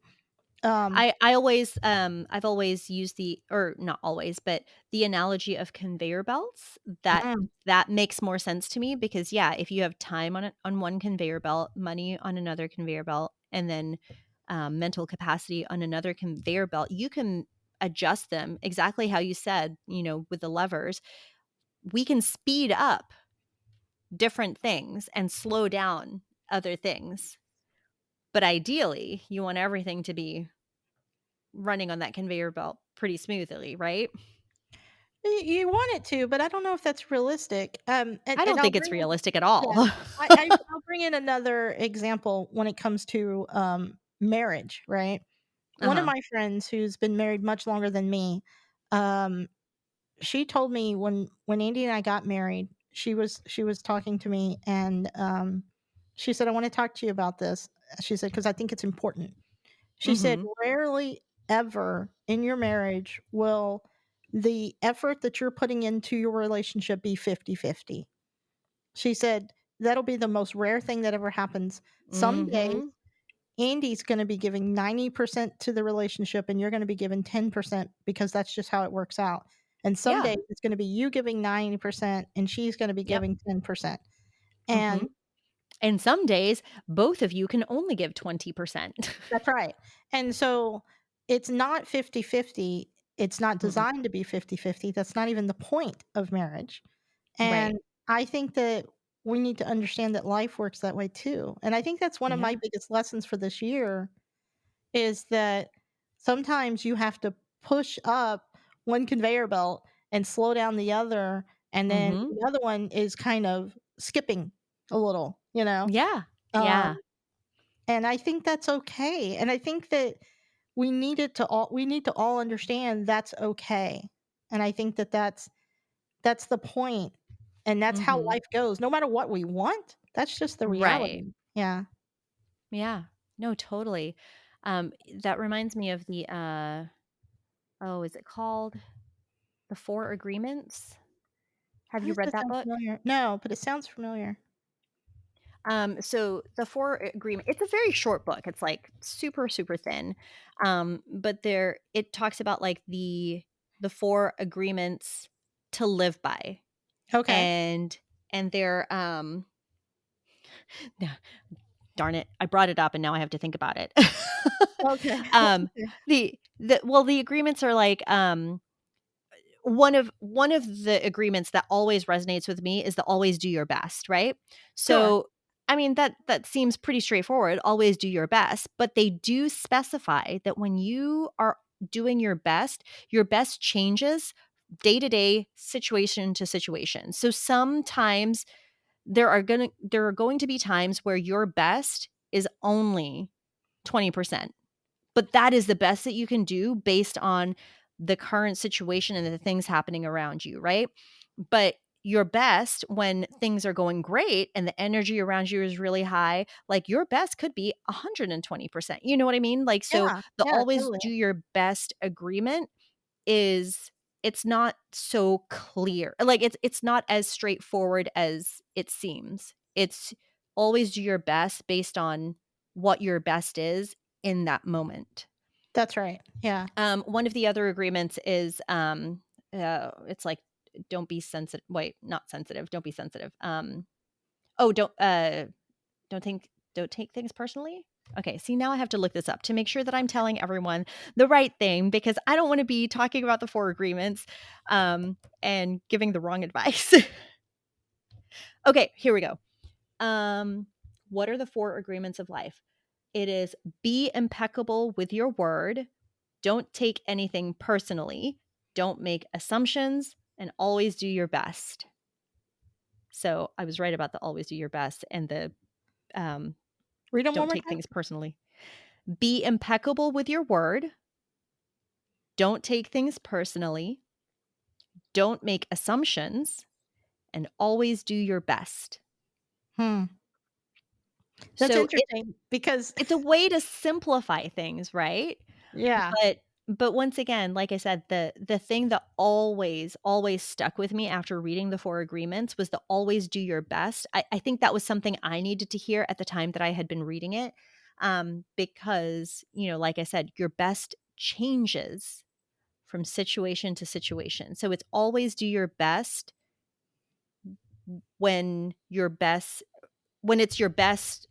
Um I always, I've always used the, or not always, but the analogy of conveyor belts, mm, that makes more sense to me because, yeah, if you have time on one conveyor belt, money on another conveyor belt, and then, mental capacity on another conveyor belt, you can adjust them exactly how you said, with the levers. We can speed up different things and slow down other things. But ideally, you want everything to be running on that conveyor belt pretty smoothly, right? you want it to, but I don't know if that's realistic, I and don't I'll think it's bring in realistic at yeah, all. I'll bring in another example when it comes to, marriage, right? One of Uh-huh. my friends who's been married much longer than me, um, she told me when Andy and I got married, she was talking to me and, she said, "I wanna talk to you about this." She said, "'Cause I think it's important." She said, Mhm. "Rarely ever in your marriage will the effort that you're putting into your relationship be 50-50." She said, "That'll be the most rare thing that ever happens. Some days Mhm. Andy's gonna be giving 90% to the relationship, and you're gonna be giving 10% because that's just how it works out. And some Yeah. days it's gonna be you giving 90% and she's gonna be Yep. giving 10%." And Mhm. And some days, both of you can only give 20%. that's right. And so it's not 50-50. It's not Mm-mm. designed to be 50-50. That's not even the point of marriage. Right. And I think that we need to understand that life works that way too. And I think that's one of my Yeah. biggest lessons for this year is that sometimes you have to push up one conveyor belt and slow down the other, and then Mhm. the other one is kind of skipping a little, you know? Yeah. Um, Yeah. and I think that's okay, and I think that we need to all understand that's okay, and I think that that's the point, and that's how Mhm. life goes. No matter what we want, that's just the Right. reality. Yeah. Yeah. No, totally. That reminds me of the, oh, is it called The Four Agreements? Have Why you does read that that sound book? familiar? No, but it sounds familiar. So the four agreement, it's a very short book. It's like super, super thin. But there it talks about like the four agreements to live by. Okay. And they're nah, darn it, I brought it up and now I have to think about it. Okay. um Okay. the agreements are like one of the agreements that always resonates with me is the always do your best, right? Sure. So, I mean that seems pretty straightforward, always do your best, but they do specify that when you are doing your best changes day to day, situation to situation. So sometimes there are going to be times where your best is only 20%. But that is the best that you can do based on the current situation and the things happening around you, right? But your best when things are going great and the energy around you is really high. Like your best could be 120%. You know what I mean? Like, so Yeah, the yeah, always totally. do your best agreement is it's not so clear. Like it's not as straightforward as it seems. It's always do your best based on what your best is in that moment. That's right. Yeah. One of the other agreements is it's like don't be sensitive. Wait, not sensitive. Don't be sensitive. Oh, don't take things personally. Okay, see, now I have to look this up to make sure that I'm telling everyone the right thing because I don't want to be talking about the 4 agreements and giving the wrong advice. Okay, here we go. What are the 4 agreements of life? It is be impeccable with your word, don't take anything personally, don't make assumptions, and always do your best. So I was right about the always do your best and the um, Read them one don't more take time. things personally. Be impeccable with your word, don't take things personally, don't make assumptions, and always do your best. Hmm. That's So interesting because it's a way to simplify things, right? yeah. But once again, like I said, the thing that always stuck with me after reading the 4 agreements was the always do your best. I think that was something I needed to hear at the time that I had been reading it, because, like I said, your best changes from situation to situation. So it's always do your best when it's your best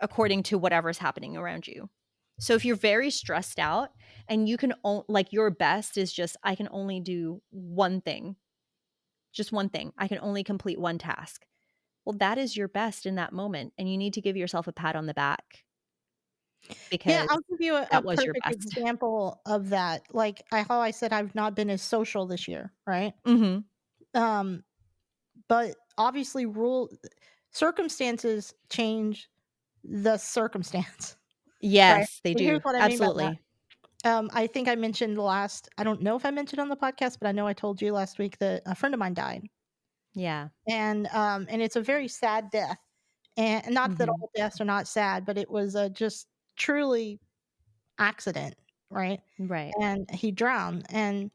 according to whatever's happening around you. So if you're very stressed out and you can like your best is just I can only do one thing, just one thing. I can only complete one task. Well, that is your best in that moment and you need to give yourself a pat on the back Yeah, because I'll give you a that was your perfect best. example of that. Like how I said I've not been as social this year, right? Mhm. Um, but obviously circumstances change the circumstance, right? Yes, they So here's do. what I mean by that. Absolutely. I think I mentioned I don't know if I mentioned on the podcast, but I know I told you last week that a friend of mine died. Yeah. And it's a very sad death. And not that Mhm. all deaths are not sad, but it was a just truly accident, right? Right. And he drowned, and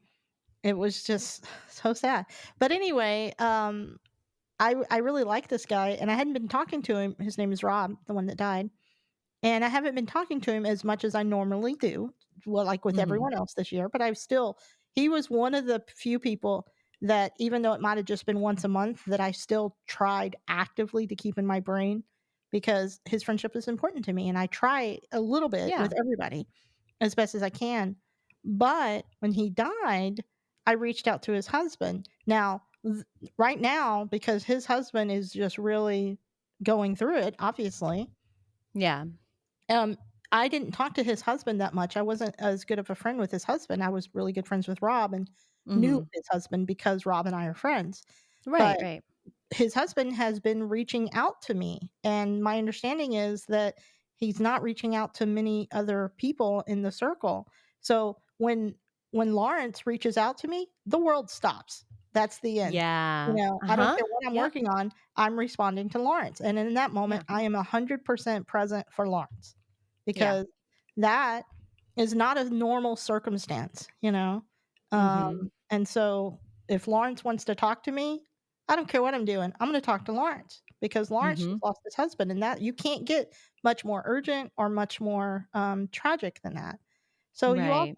it was just so sad. But anyway, I really like this guy, and I hadn't been talking to him. His name is Rob, the one that died, and I haven't been talking to him as much as I normally do, well, like with Mhm. everyone else this year. But he was one of the few people that, even though it might have just been once a month, that I still tried actively to keep in my brain because his friendship is important to me, and I try a little bit Yeah. with everybody as best as I can. But when he died, I reached out to his husband. Now, right now, because his husband is just really going through it, obviously, Yeah. um, I didn't talk to his husband that much. I wasn't as good of a friend with his husband. I was really good friends with Rob and knew Mhm. his husband because Rob and I are friends. Right, But right. his husband has been reaching out to me, and my understanding is that he's not reaching out to many other people in the circle. So when Lawrence reaches out to me, the world stops. That's the end. Yeah. I don't Uh-huh. care what I'm Yep. working on, I'm responding to Lawrence. And in that moment, Yeah. I am 100% present for Lawrence Yeah. because that is not a normal circumstance. Mhm. And so if Lawrence wants to talk to me, I don't care what I'm doing. I'm going to talk to Lawrence because Lawrence Mhm. just lost his husband, and that you can't get much more urgent or much more tragic than that. So Right.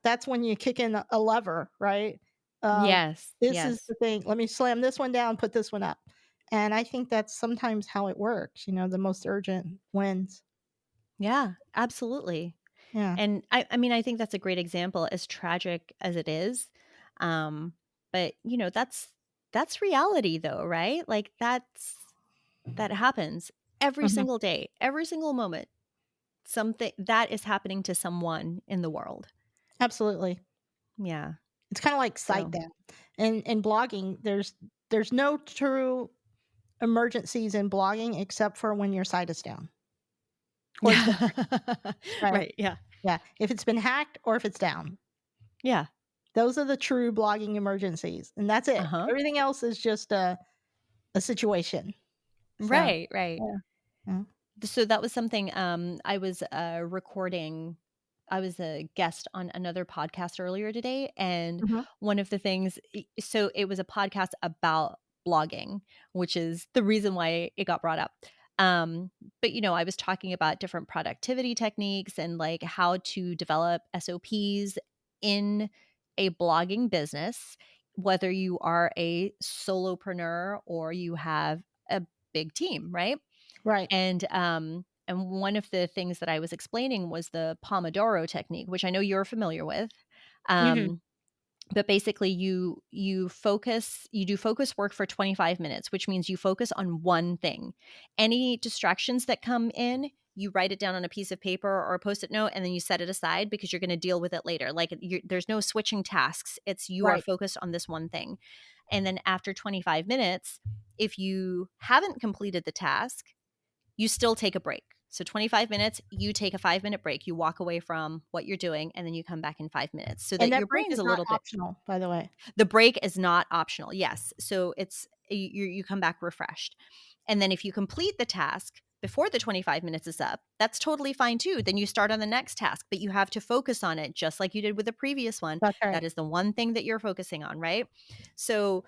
that's when you kick in a lever, right? Of Yes. this is Yes. the thing. Let me slam this one down, put this one up. And I think that's sometimes how it works. The most urgent wins. Yeah, absolutely. Yeah. And I mean, I think that's a great example as tragic as it is. Um, but that's reality though, right? Like that happens every Mhm. single day, every single moment. Something that is happening to someone in the world. Absolutely. Yeah. It's kind of like sight So down. And in blogging, there's no true emergencies in blogging except for when your site is down or it's been hacked, right? Right, yeah. Yeah, if it's been hacked or if it's down. Yeah. Those are the true blogging emergencies, and that's it. Uh-huh. Everything else is just a situation. So, Right, right. yeah. Yeah. So that was something, I was, I was a guest on another podcast earlier today, and Mhm. one of the things so it was a podcast about blogging, which is the reason why it got brought up. Um, but, I was talking about different productivity techniques and, like, how to develop SOPs in a blogging business, whether you are a solopreneur or you have a big team, right? Right. And one of the things that I was explaining was the pomodoro technique, which I know you're familiar with. Mhm. Um, but basically you do focus work for 25 minutes, which means you focus on one thing. Any distractions that come in, you write it down on a piece of paper or a post-it note, and then you set it aside because you're going to deal with it later. Like there's no switching tasks. It's you are Right. focused on this one thing. And then after 25 minutes, if you haven't completed the task, you still take a break. So 25 minutes, you take a 5-minute break. You walk away from what you're doing and then you come back in 5 minutes so And that that your break brain's is a not little bit. optional, by the way. The break is not optional. Yes. So you come back refreshed. And then if you complete the task before the 25 minutes is up, that's totally fine too. Then you start on the next task, but you have to focus on it just like you did with the previous one. That's right. That is the one thing that you're focusing on, right? So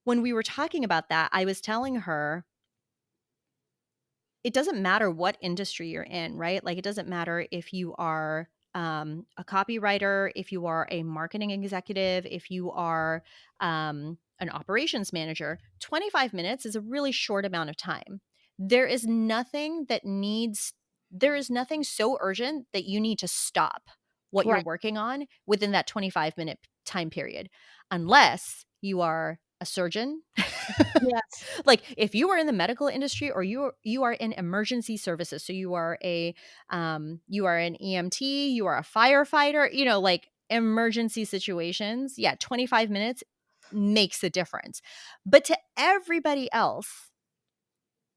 when we were talking about that, I was telling her it doesn't matter what industry you're in, right? Like, it doesn't matter if you are a copywriter, if you are a marketing executive, if you are an operations manager. 25 minutes is a really short amount of time. There is nothing that needs, there is nothing so urgent that you need to stop what you're Right. working on within that 25-minute time period, unless you are a surgeon. Yes. Like, if you are in the medical industry or you are in emergency services, so you are an EMT, you are a firefighter, like emergency situations, yeah, 25 minutes makes a difference. But to everybody else,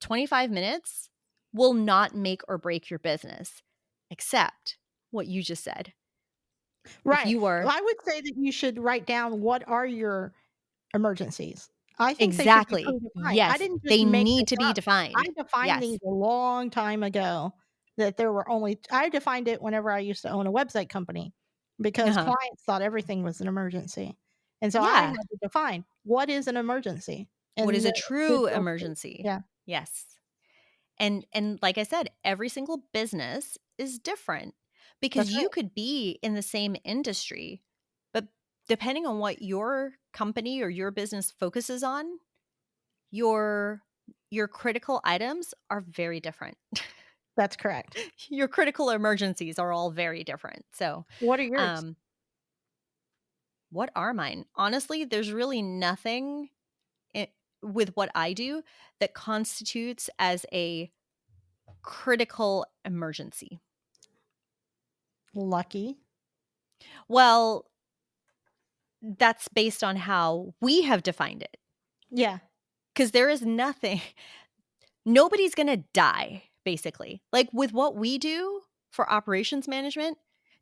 25 minutes will not make or break your business, except what you just said. If Right. you Well, are I would say that you should write down what are your emergencies. I think they should be exactly. predefined. I Yes, didn't just they make need this to be up. I defined. defined these Yes. a long time ago that there were only I defined it whenever I used to own a website company because Uh-huh. clients thought everything was an emergency. And so I had Yeah. to define what is an emergency What in is a the true digital space. emergency? Yeah, Yes. And like I said, every single business is different because that's you right. could be in the same industry, but depending on what your company or your business focuses on, your your critical items are very different. That's correct. Your critical emergencies are all very different. So, What are yours? um what are mine? Honestly, there's really nothing i- with what I do that constitutes as a critical emergency. Lucky. Well, that's based on how we have defined it. Yeah, Because there is nothing, nobody's going to die, basically. Like with what we do for operations management,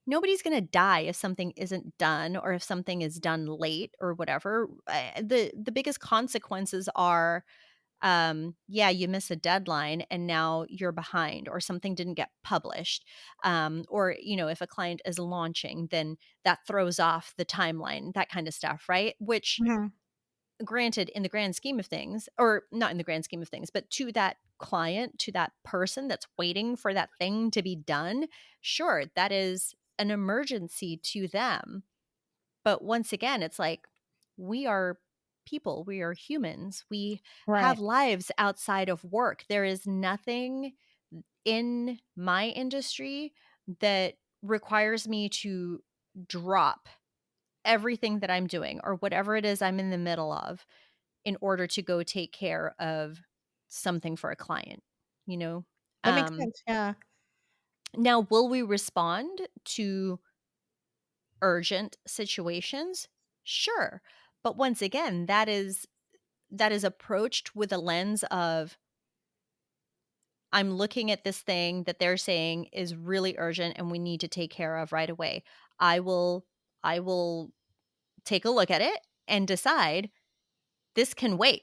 nobody's going to die if something isn't done or if something is done late or whatever. The biggest consequences are yeah, you miss a deadline and now you're behind or something didn't get published. Or, if a client is launching, then that throws off the timeline, that kind of stuff, right? Which, mhm, granted, in the grand scheme of things, or not in the grand scheme of things, but to that client, to that person that's waiting for that thing to be done, sure, that is an emergency to them. But once again, it's like we are people, we are humans. We right. have lives outside of work. There is nothing in my industry that requires me to drop everything that I'm doing or whatever it is I'm in the middle of in order to go take care of something for a client, you know? That makes Um sense, yeah. Now will we respond to urgent situations? Sure. But once again, that is approached with a lens of I'm looking at this thing that they're saying is really urgent and we need to take care of right away. I will take a look at it and decide this can wait.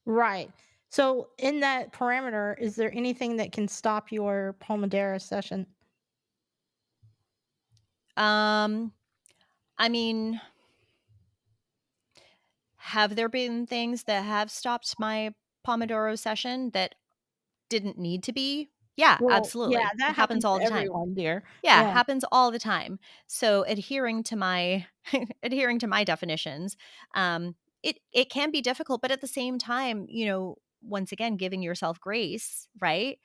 Right. So in that parameter, is there anything that can stop your Pomodoro session? um, I mean, have there been things that have stopped my Pomodoro session that didn't need to be? Yeah, Well, yeah, absolutely. It that happens happens all to the time. everyone, dear. Yeah, Yeah. happens all the time. So adhering to my adhering to my definitions, it can be difficult, but at the same time, once again, giving yourself grace, right?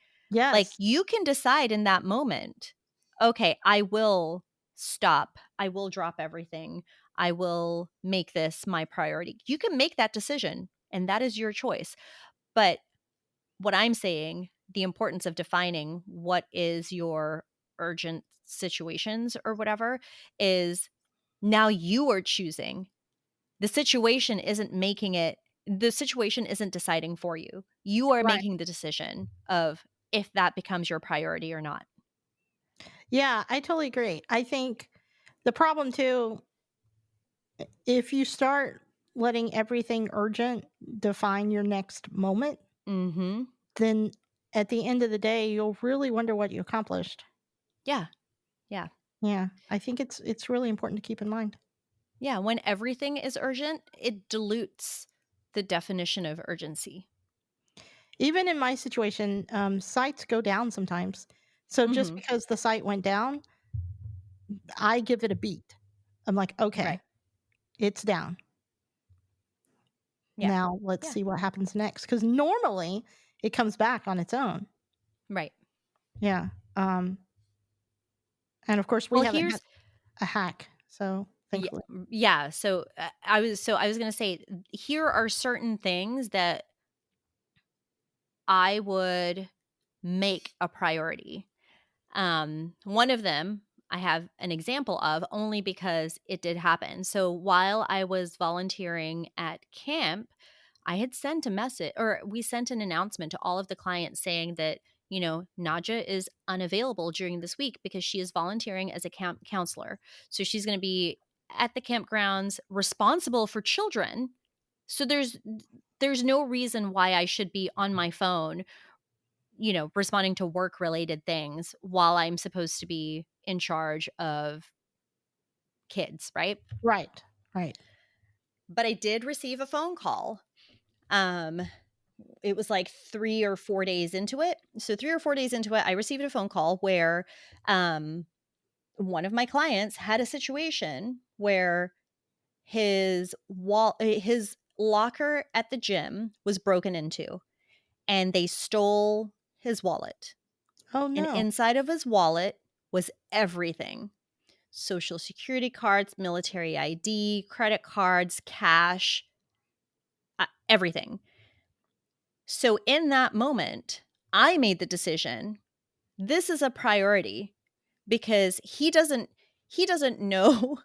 Like Yes. you can decide in that moment, okay, I will stop. I will drop everything. I will make this my priority. You can make that decision, and that is your choice. But what I'm saying, the importance of defining what is your urgent situations or whatever is now you are choosing. The situation isn't deciding for you. You are Right. making the decision of if that becomes your priority or not. Yeah, I totally agree. I think the problem too, if you start letting everything urgent define your next moment, Mhm. then at the end of the day, you'll really wonder what you accomplished. Yeah. Yeah. Yeah, I think it's really important to keep in mind. Yeah, when everything is urgent, it dilutes the definition of urgency. Even in my situation, sites go down sometimes. So just Mhm. because the site went down, I give it a beat. I'm like, Right. okay, it's down. Yeah. Now let's Yeah. see what happens next. Because normally it comes back on its own. Right. Yeah. And of course we Well, haven't here's had a hack. So yeah, thankfully. yeah, so I was gonna say, here are certain things that I would make a priority. One of them I have an example of only because it did happen. So while I was volunteering at camp, I had sent a message, or we sent an announcement to all of the clients saying that, Nadja is unavailable during this week because she is volunteering as a camp counselor. So she's going to be at the campgrounds responsible for children. So there's no reason why I should be on my phone, responding to work related things while I'm supposed to be in charge of kids, right? Right. Right. But I did receive a phone call. Um, it was like 3 or 4 days into it. So 3 or 4 days into it, I received a phone call where um, one of my clients had a situation where his locker at the gym was broken into, and they stole his wallet. Oh And no. inside of his wallet was everything: social security cards, military ID, credit cards, cash, everything. So in that moment, I made the decision, this is a priority because he doesn't know.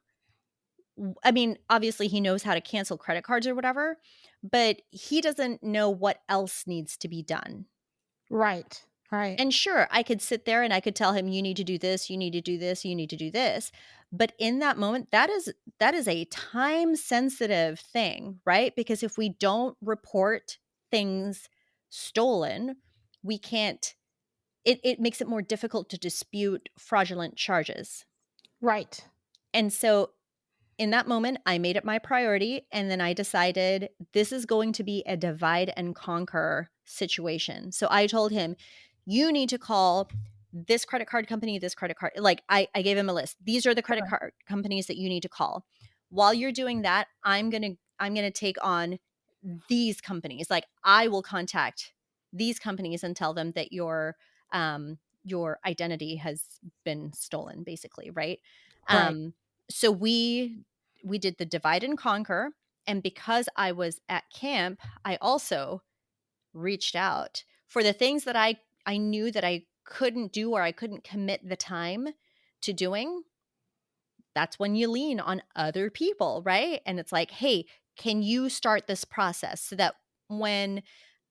I mean, obviously he knows how to cancel credit cards or whatever, but he doesn't know what else needs to be done. Right. Right. And sure, I could sit there and I could tell him, you need to do this, you need to do this, you need to do this. But in that moment, that is a time sensitive thing, right? Because if we don't report things stolen, we can't it makes it more difficult to dispute fraudulent charges. Right. And so in that moment, I made it my priority, and then I decided this is going to be a divide and conquer situation. So I told him, you need to call this credit card company, this credit card. Like I gave him a list. These are the credit Sure. card companies that you need to call. While you're doing that, I'm gonna take on these companies. Like I will contact these companies and tell them that your identity has been stolen, basically, right? Right. So we did the divide and conquer, and because I was at camp, I also reached out for the things that I knew that I couldn't do or I couldn't commit the time to doing. That's when you lean on other people, right? And it's like, "Hey, can you start this process so that when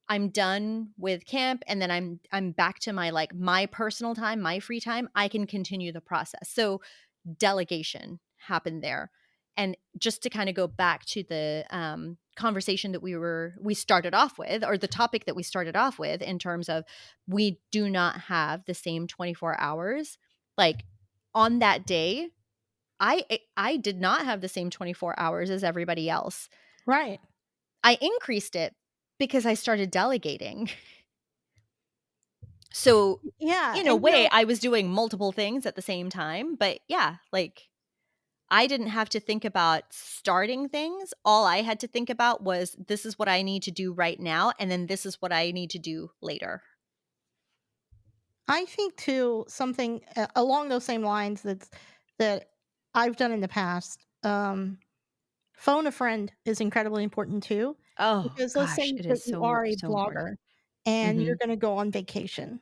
I'm done with camp and then I'm back to my my personal time, my free time, I can continue the process." So delegation happened there. And just to kind of go back to the conversation that we started off with, or the topic that we started off with, in terms of we do not have the same 24 hours. Like on that day, I did not have the same 24 hours as everybody else. Right. I increased it because I started delegating. So Yeah. in a And, way, I was doing multiple things at the same time, but yeah, like I didn't have to think about starting things. All I had to think about was, this is what I need to do right now, and then this is what I need to do later. I think too something along those same lines that I've done in the past. Phone a friend is incredibly important too, Oh because let's say gosh, it that is you so are a so important. blogger and you're Mhm. going to go on vacation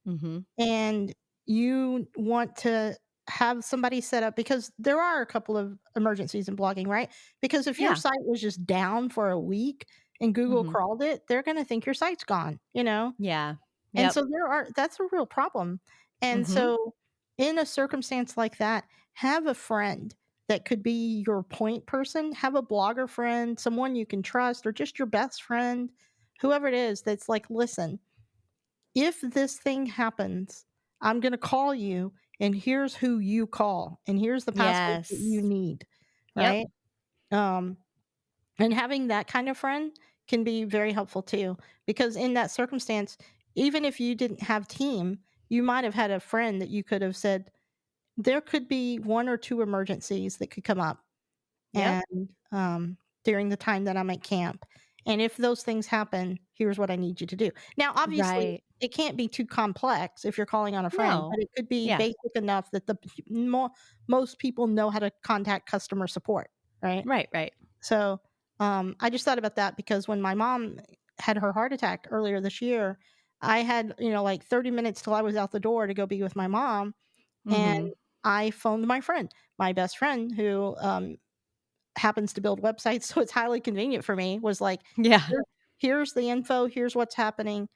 Mhm. and you want to have somebody set up, because there are a couple of emergencies in blogging, right? Because if your Yeah. site was just down for a week and Google Mhm. crawled it, they're going to think your site's gone, you know? Yeah. And Yep. so that's a real problem. And Mhm. so in a circumstance like that, have a friend that could be your point person, have a blogger friend, someone you can trust, or just your best friend, whoever it is, that's like, listen, if this thing happens, I'm going to call you, and here's who you call, and here's the password that you Yes. need, Yep. right? Um, and having that kind of friend can be very helpful too, because in that circumstance, even if you didn't have team, you might have had a friend that you could have said, there could be one or two emergencies that could come up, Yep. and during the time that I'm at camp. And if those things happen, here's what I need you to do. Now, obviously, Right. it can't be too complex if you're calling on a friend, but No. it could be Yeah. basic enough that most people know how to contact customer support, right? Right, right. So, I just thought about that because when my mom had her heart attack earlier this year, I had, like 30 minutes till I was out the door to go be with my mom. And Mhm. I phoned my friend, my best friend, who happens to build websites. So it's highly convenient for me, was like, Yeah. "Here- here's the info. Here's what's happening.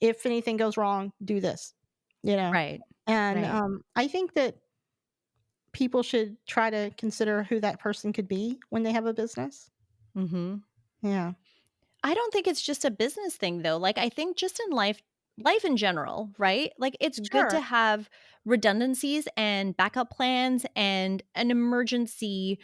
If anything goes wrong, do this, you know? Right. And Right. I think that people should try to consider who that person could be when they have a business. Mhm. Yeah. I don't think it's just a business thing though. Like I think just in life in general, right? Like it's good to Sure. have redundancies and backup plans and an emergency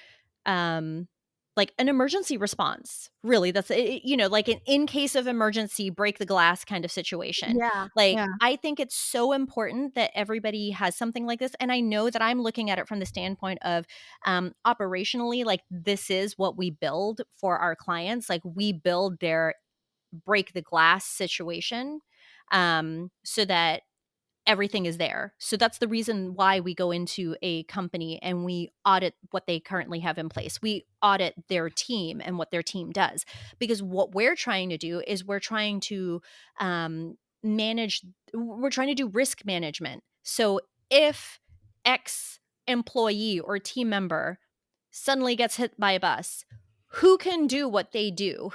um like an emergency response. Really, that's like an in case of emergency break the glass kind of situation. Yeah. Like Yeah. I think it's so important that everybody has something like this, and I know that I'm looking at it from the standpoint of operationally, like this is what we build for our clients. Like we build their break the glass situation so that everything is there. So that's the reason why we go into a company and we audit what they currently have in place. We audit their team and what their team does. Because what we're trying to do is we're trying to manage, we're trying to do risk management. So if X employee or team member suddenly gets hit by a bus, who can do what they do?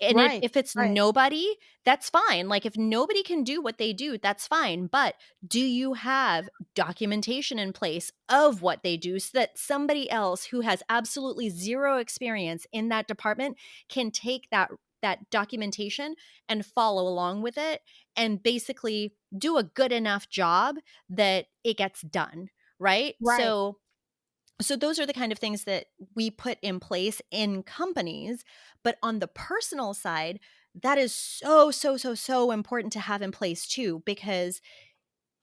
And Right. if it's Right. nobody, that's fine. Like, if nobody can do what they do, that's fine, but do you have documentation in place of what they do so that somebody else who has absolutely 0 experience in that department can take that documentation and follow along with it and basically do a good enough job that it gets done, right? Right. So those are the kind of things that we put in place in companies, but on the personal side, that is so so so so important to have in place too, because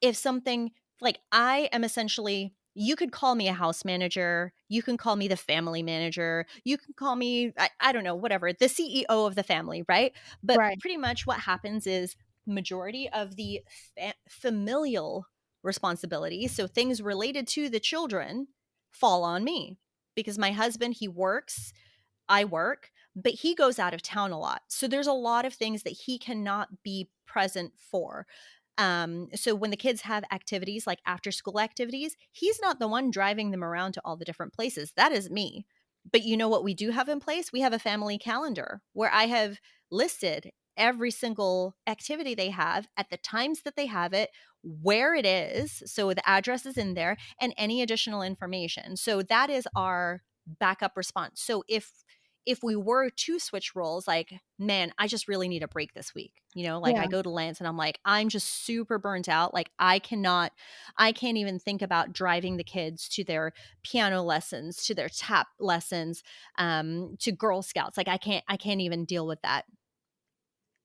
if something, like, I am essentially, you could call me a house manager, you can call me the family manager, you can call me, I don't know, whatever, the CEO of the family, right? But Right. pretty much what happens is majority of the familial responsibility, so things related to the children, fall on me because my husband, he works, I work, but he goes out of town a lot. So there's a lot of things that he cannot be present for. So when the kids have activities like after school activities, he's not the one driving them around to all the different places. That is me. But you know what we do have in place? We have a family calendar where I have listed every single activity they have at the times that they have it, where it is. So the address is in there and any additional information. So that is our backup response. So if we were to switch roles, like, man, I just really need a break this week. Like I Yeah. go to Lance and I'm like, I'm just super burnt out. Like I can't even think about driving the kids to their piano lessons, to their tap lessons, to Girl Scouts. Like I can't even deal with that.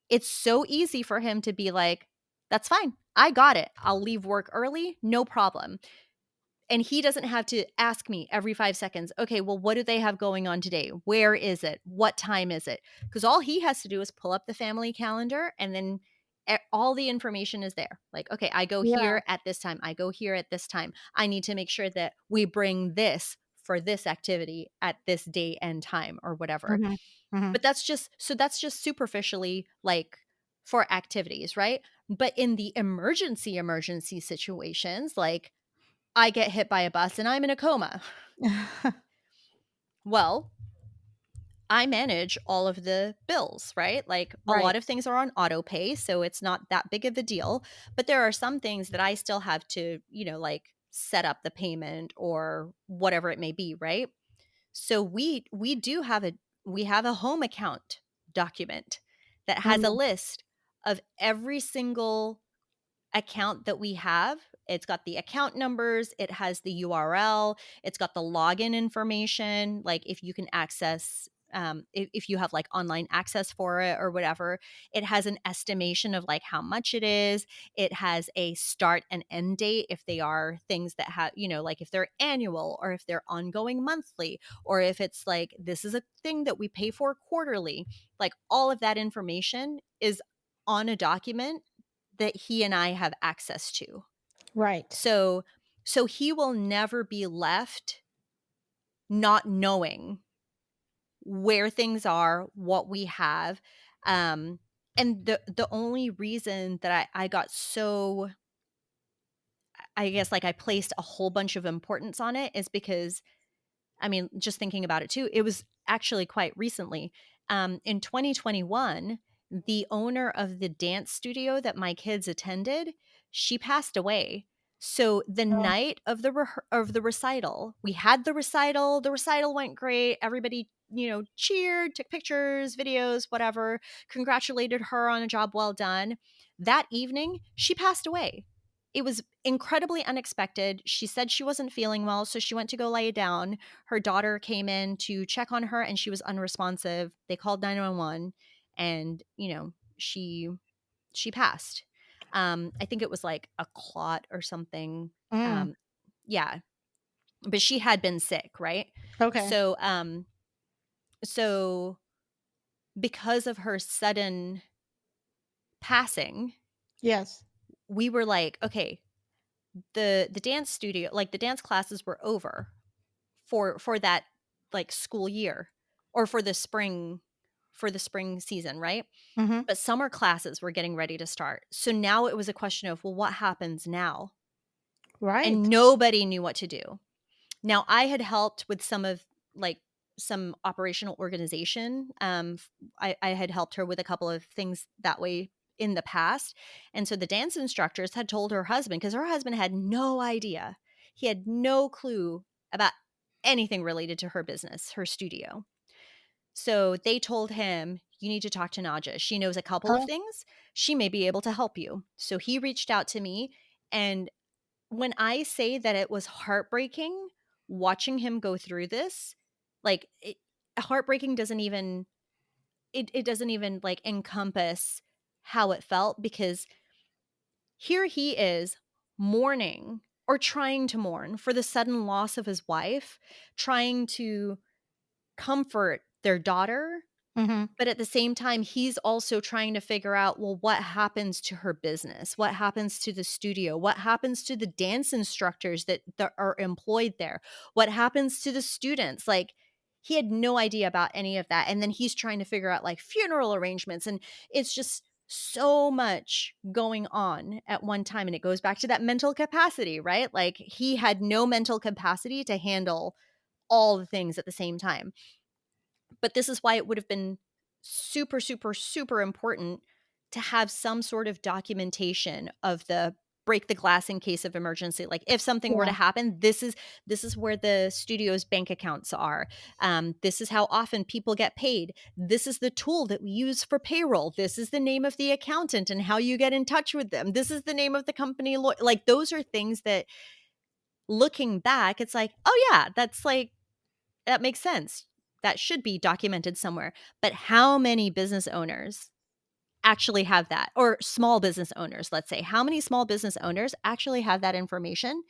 It's so easy for him to be like, that's fine. I got it. I'll leave work early. No problem. And he doesn't have to ask me every 5 seconds, okay, well, what do they have going on today? Where is it? What time is it? Because all he has to do is pull up the family calendar and then all the information is there. Like, okay, I go Yeah. here at this time. I go here at this time. I need to make sure that we bring this for this activity at this date and time or whatever. Mhm. Mhm. But that's just superficially like for activities, right? But in the emergency situations, like I get hit by a bus and I'm in a coma. Well, I manage all of the bills, right? Like a lot Right. of things are on auto pay, so it's not that big of a deal. But there are some things that I still have to, like set up the payment or whatever it may be, right? So we have a home account document that has a Mhm. list of every single account that we have. It's got the account numbers, it has the URL, it's got the login information, like if you can access if you have like online access for it or whatever. It has an estimation of like how much it is. It has a start and end date if they are things that have, like if they're annual or if they're ongoing monthly or if it's like this is a thing that we pay for quarterly. Like all of that information is on a document that he and I have access to. Right. So he will never be left not knowing where things are, what we have. And the only reason that I got so, I guess, like I placed a whole bunch of importance on it is because, I mean, just thinking about it too, it was actually quite recently. In 2021, the owner of the dance studio that my kids attended, she passed away. So the Oh, night of the recital, we had the recital. The recital went great. Everybody, cheered, took pictures, videos, whatever. Congratulated her on a job well done. That evening, she passed away. It was incredibly unexpected. She said she wasn't feeling well, so she went to go lay down. Her daughter came in to check on her and she was unresponsive. They called 911 and, she passed. I think it was like a clot or something. mm, Um yeah, but she had been sick, right? okay. So so because of her sudden passing, Yes. we were like, okay, the dance studio, like the dance classes were over for that like school year or for the spring season, right? Mhm. But summer classes were getting ready to start. So now it was a question of, well, what happens now? And Right. nobody knew what to do. Now, I had helped with some of like some operational organization. I had helped her with a couple of things that way in the past. And so the dance instructors had told her husband, because her husband had no idea. He had no clue about anything related to her business, her studio. So they told him, you need to talk to Nadja. She knows a couple of Oh, things. She may be able to help you. So he reached out to me. And when I say that it was heartbreaking watching him go through this, like heartbreaking doesn't even it doesn't even like encompass how it felt, because here he is mourning or trying to mourn for the sudden loss of his wife, trying to comfort their daughter. mhm. But at the same time, he's also trying to figure out, well, what happens to her business? What happens to the studio? What happens to the dance instructors that are employed there? What happens to the students? Like, he had no idea about any of that. And then he's trying to figure out like funeral arrangements. And it's just so much going on at one time. And it goes back to that mental capacity, right? Like, he had no mental capacity to handle all the things at the same time. But this is why it would have been super, super, super important to have some sort of documentation of the break the glass in case of emergency. Like if something were to Yeah. happen, this is where the studio's bank accounts are. This is how often people get paid. This is the tool that we use for payroll. This is the name of the accountant and how you get in touch with them. This is the name of the company. Like those are things that, looking back, it's like, oh yeah, that's like, that makes sense. That should be documented somewhere. But how many business owners actually have that? Or small business owners, let's say. How many small business owners actually have that information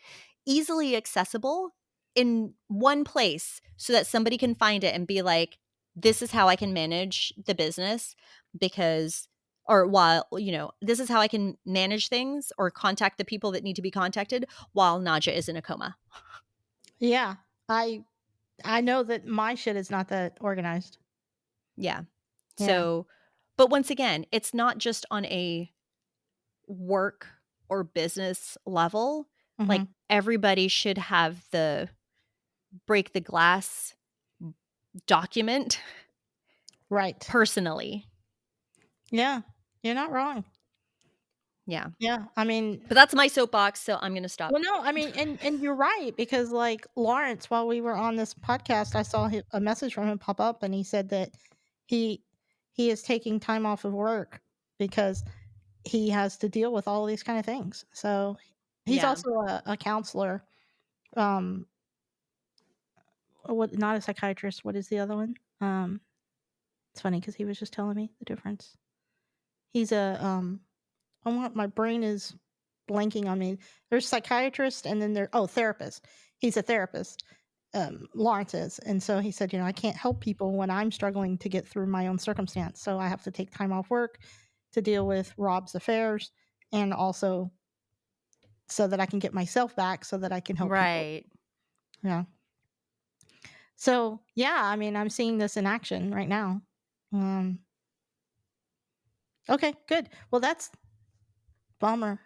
easily accessible in one place so that somebody can find it and be like, this is how I can manage the business because, or while, this is how I can manage things or contact the people that need to be contacted while Nadja is in a coma. Yeah. I know that my shit is not that organized. Yeah. Yeah. So, but once again, it's not just on a work or business level. Like Mhm. everybody should have the break the glass document Right. personally. Yeah. You're not wrong. Yeah. Yeah. I mean, But that's my soapbox, so I'm going to stop. well, no, I mean, and you're right, because like Lawrence, while we were on this podcast, I saw a message from him pop up, and he said that he he is taking time off of work because he has to deal with all these kind of things. So he's Yeah. also a counselor. Um, what? Not a psychiatrist. What is the other one? It's funny because he was just telling me the difference. He's a my brain is blanking on me. There's psychiatrist, and then therapist. He's a therapist. Lawrence is, and so he said, I can't help people when I'm struggling to get through my own circumstance, so I have to take time off work to deal with Rob's affairs, and also so that I can get myself back, so that I can help people. Right. Yeah. So yeah, I mean, I'm seeing this in action right now. Okay, good. Well, that's bummer.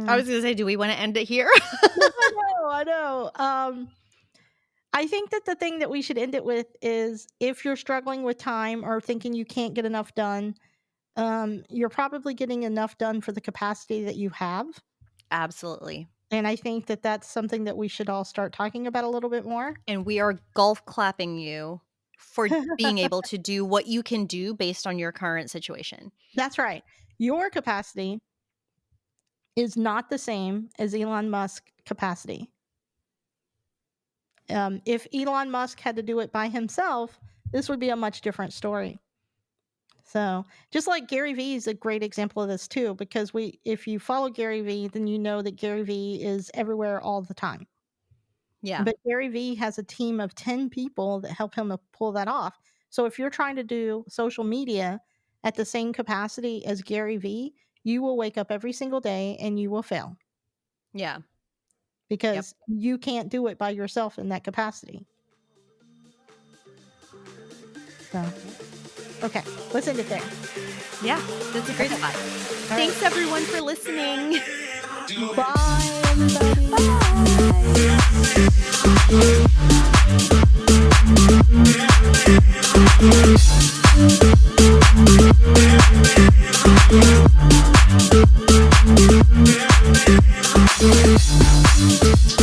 I was going to say, do we want to end it here? I know. I think that the thing that we should end it with is, if you're struggling with time or thinking you can't get enough done, you're probably getting enough done for the capacity that you have. Absolutely. And I think that that's something that we should all start talking about a little bit more. And we are golf clapping you for being able to do what you can do based on your current situation. That's right. Your capacity is not the same as Elon Musk's capacity. If Elon Musk had to do it by himself, this would be a much different story. So, just like Gary Vee is a great example of this too, because if you follow Gary Vee, then you know that Gary Vee is everywhere all the time. Yeah. But Gary Vee has a team of 10 people that help him pull that off. So if you're trying to do social media at the same capacity as Gary Vee, you will wake up every single day and you will fail, Yeah. because you can't do it by yourself in that capacity. So, okay, let's end it there. Yeah, that's a great spot. Thanks everyone for listening. Bye, everybody. Bye.